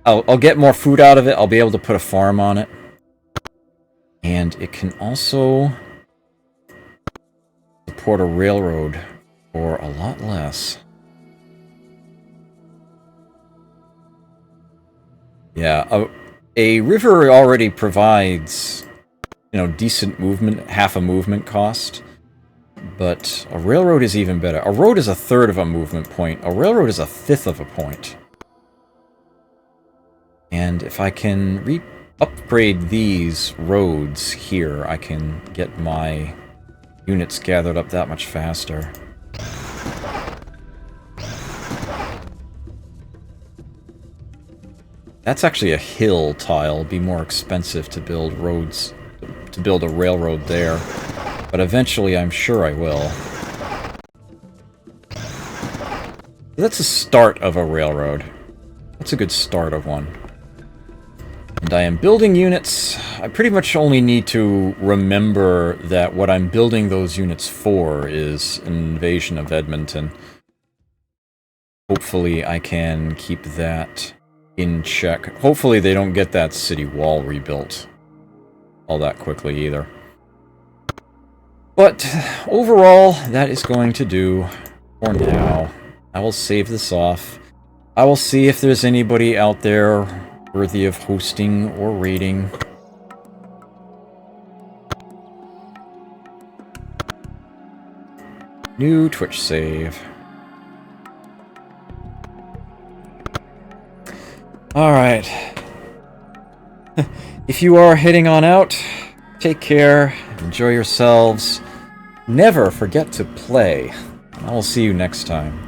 I'll get more food out of it. I'll be able to put a farm on it. And it can also support a railroad for a lot less. Yeah, a river already provides, you know, decent movement, half a movement cost. But a railroad is even better. A road is a third of a movement point. A railroad is a fifth of a point. And if I can upgrade these roads here, I can get my units gathered up that much faster. That's actually a hill tile. It'd be more expensive to build roads, to build a railroad there. But eventually I'm sure I will. That's a start of a railroad. That's a good start of one. And I am building units. I pretty much only need to remember that what I'm building those units for is an invasion of Edmonton. Hopefully I can keep that in check. Hopefully they don't get that city wall rebuilt all that quickly either. But overall, that is going to do for now. I will save this off. I will see if there's anybody out there worthy of hosting or raiding. New Twitch save. Alright. If you are heading on out, take care, enjoy yourselves. Never forget to play. I will see you next time.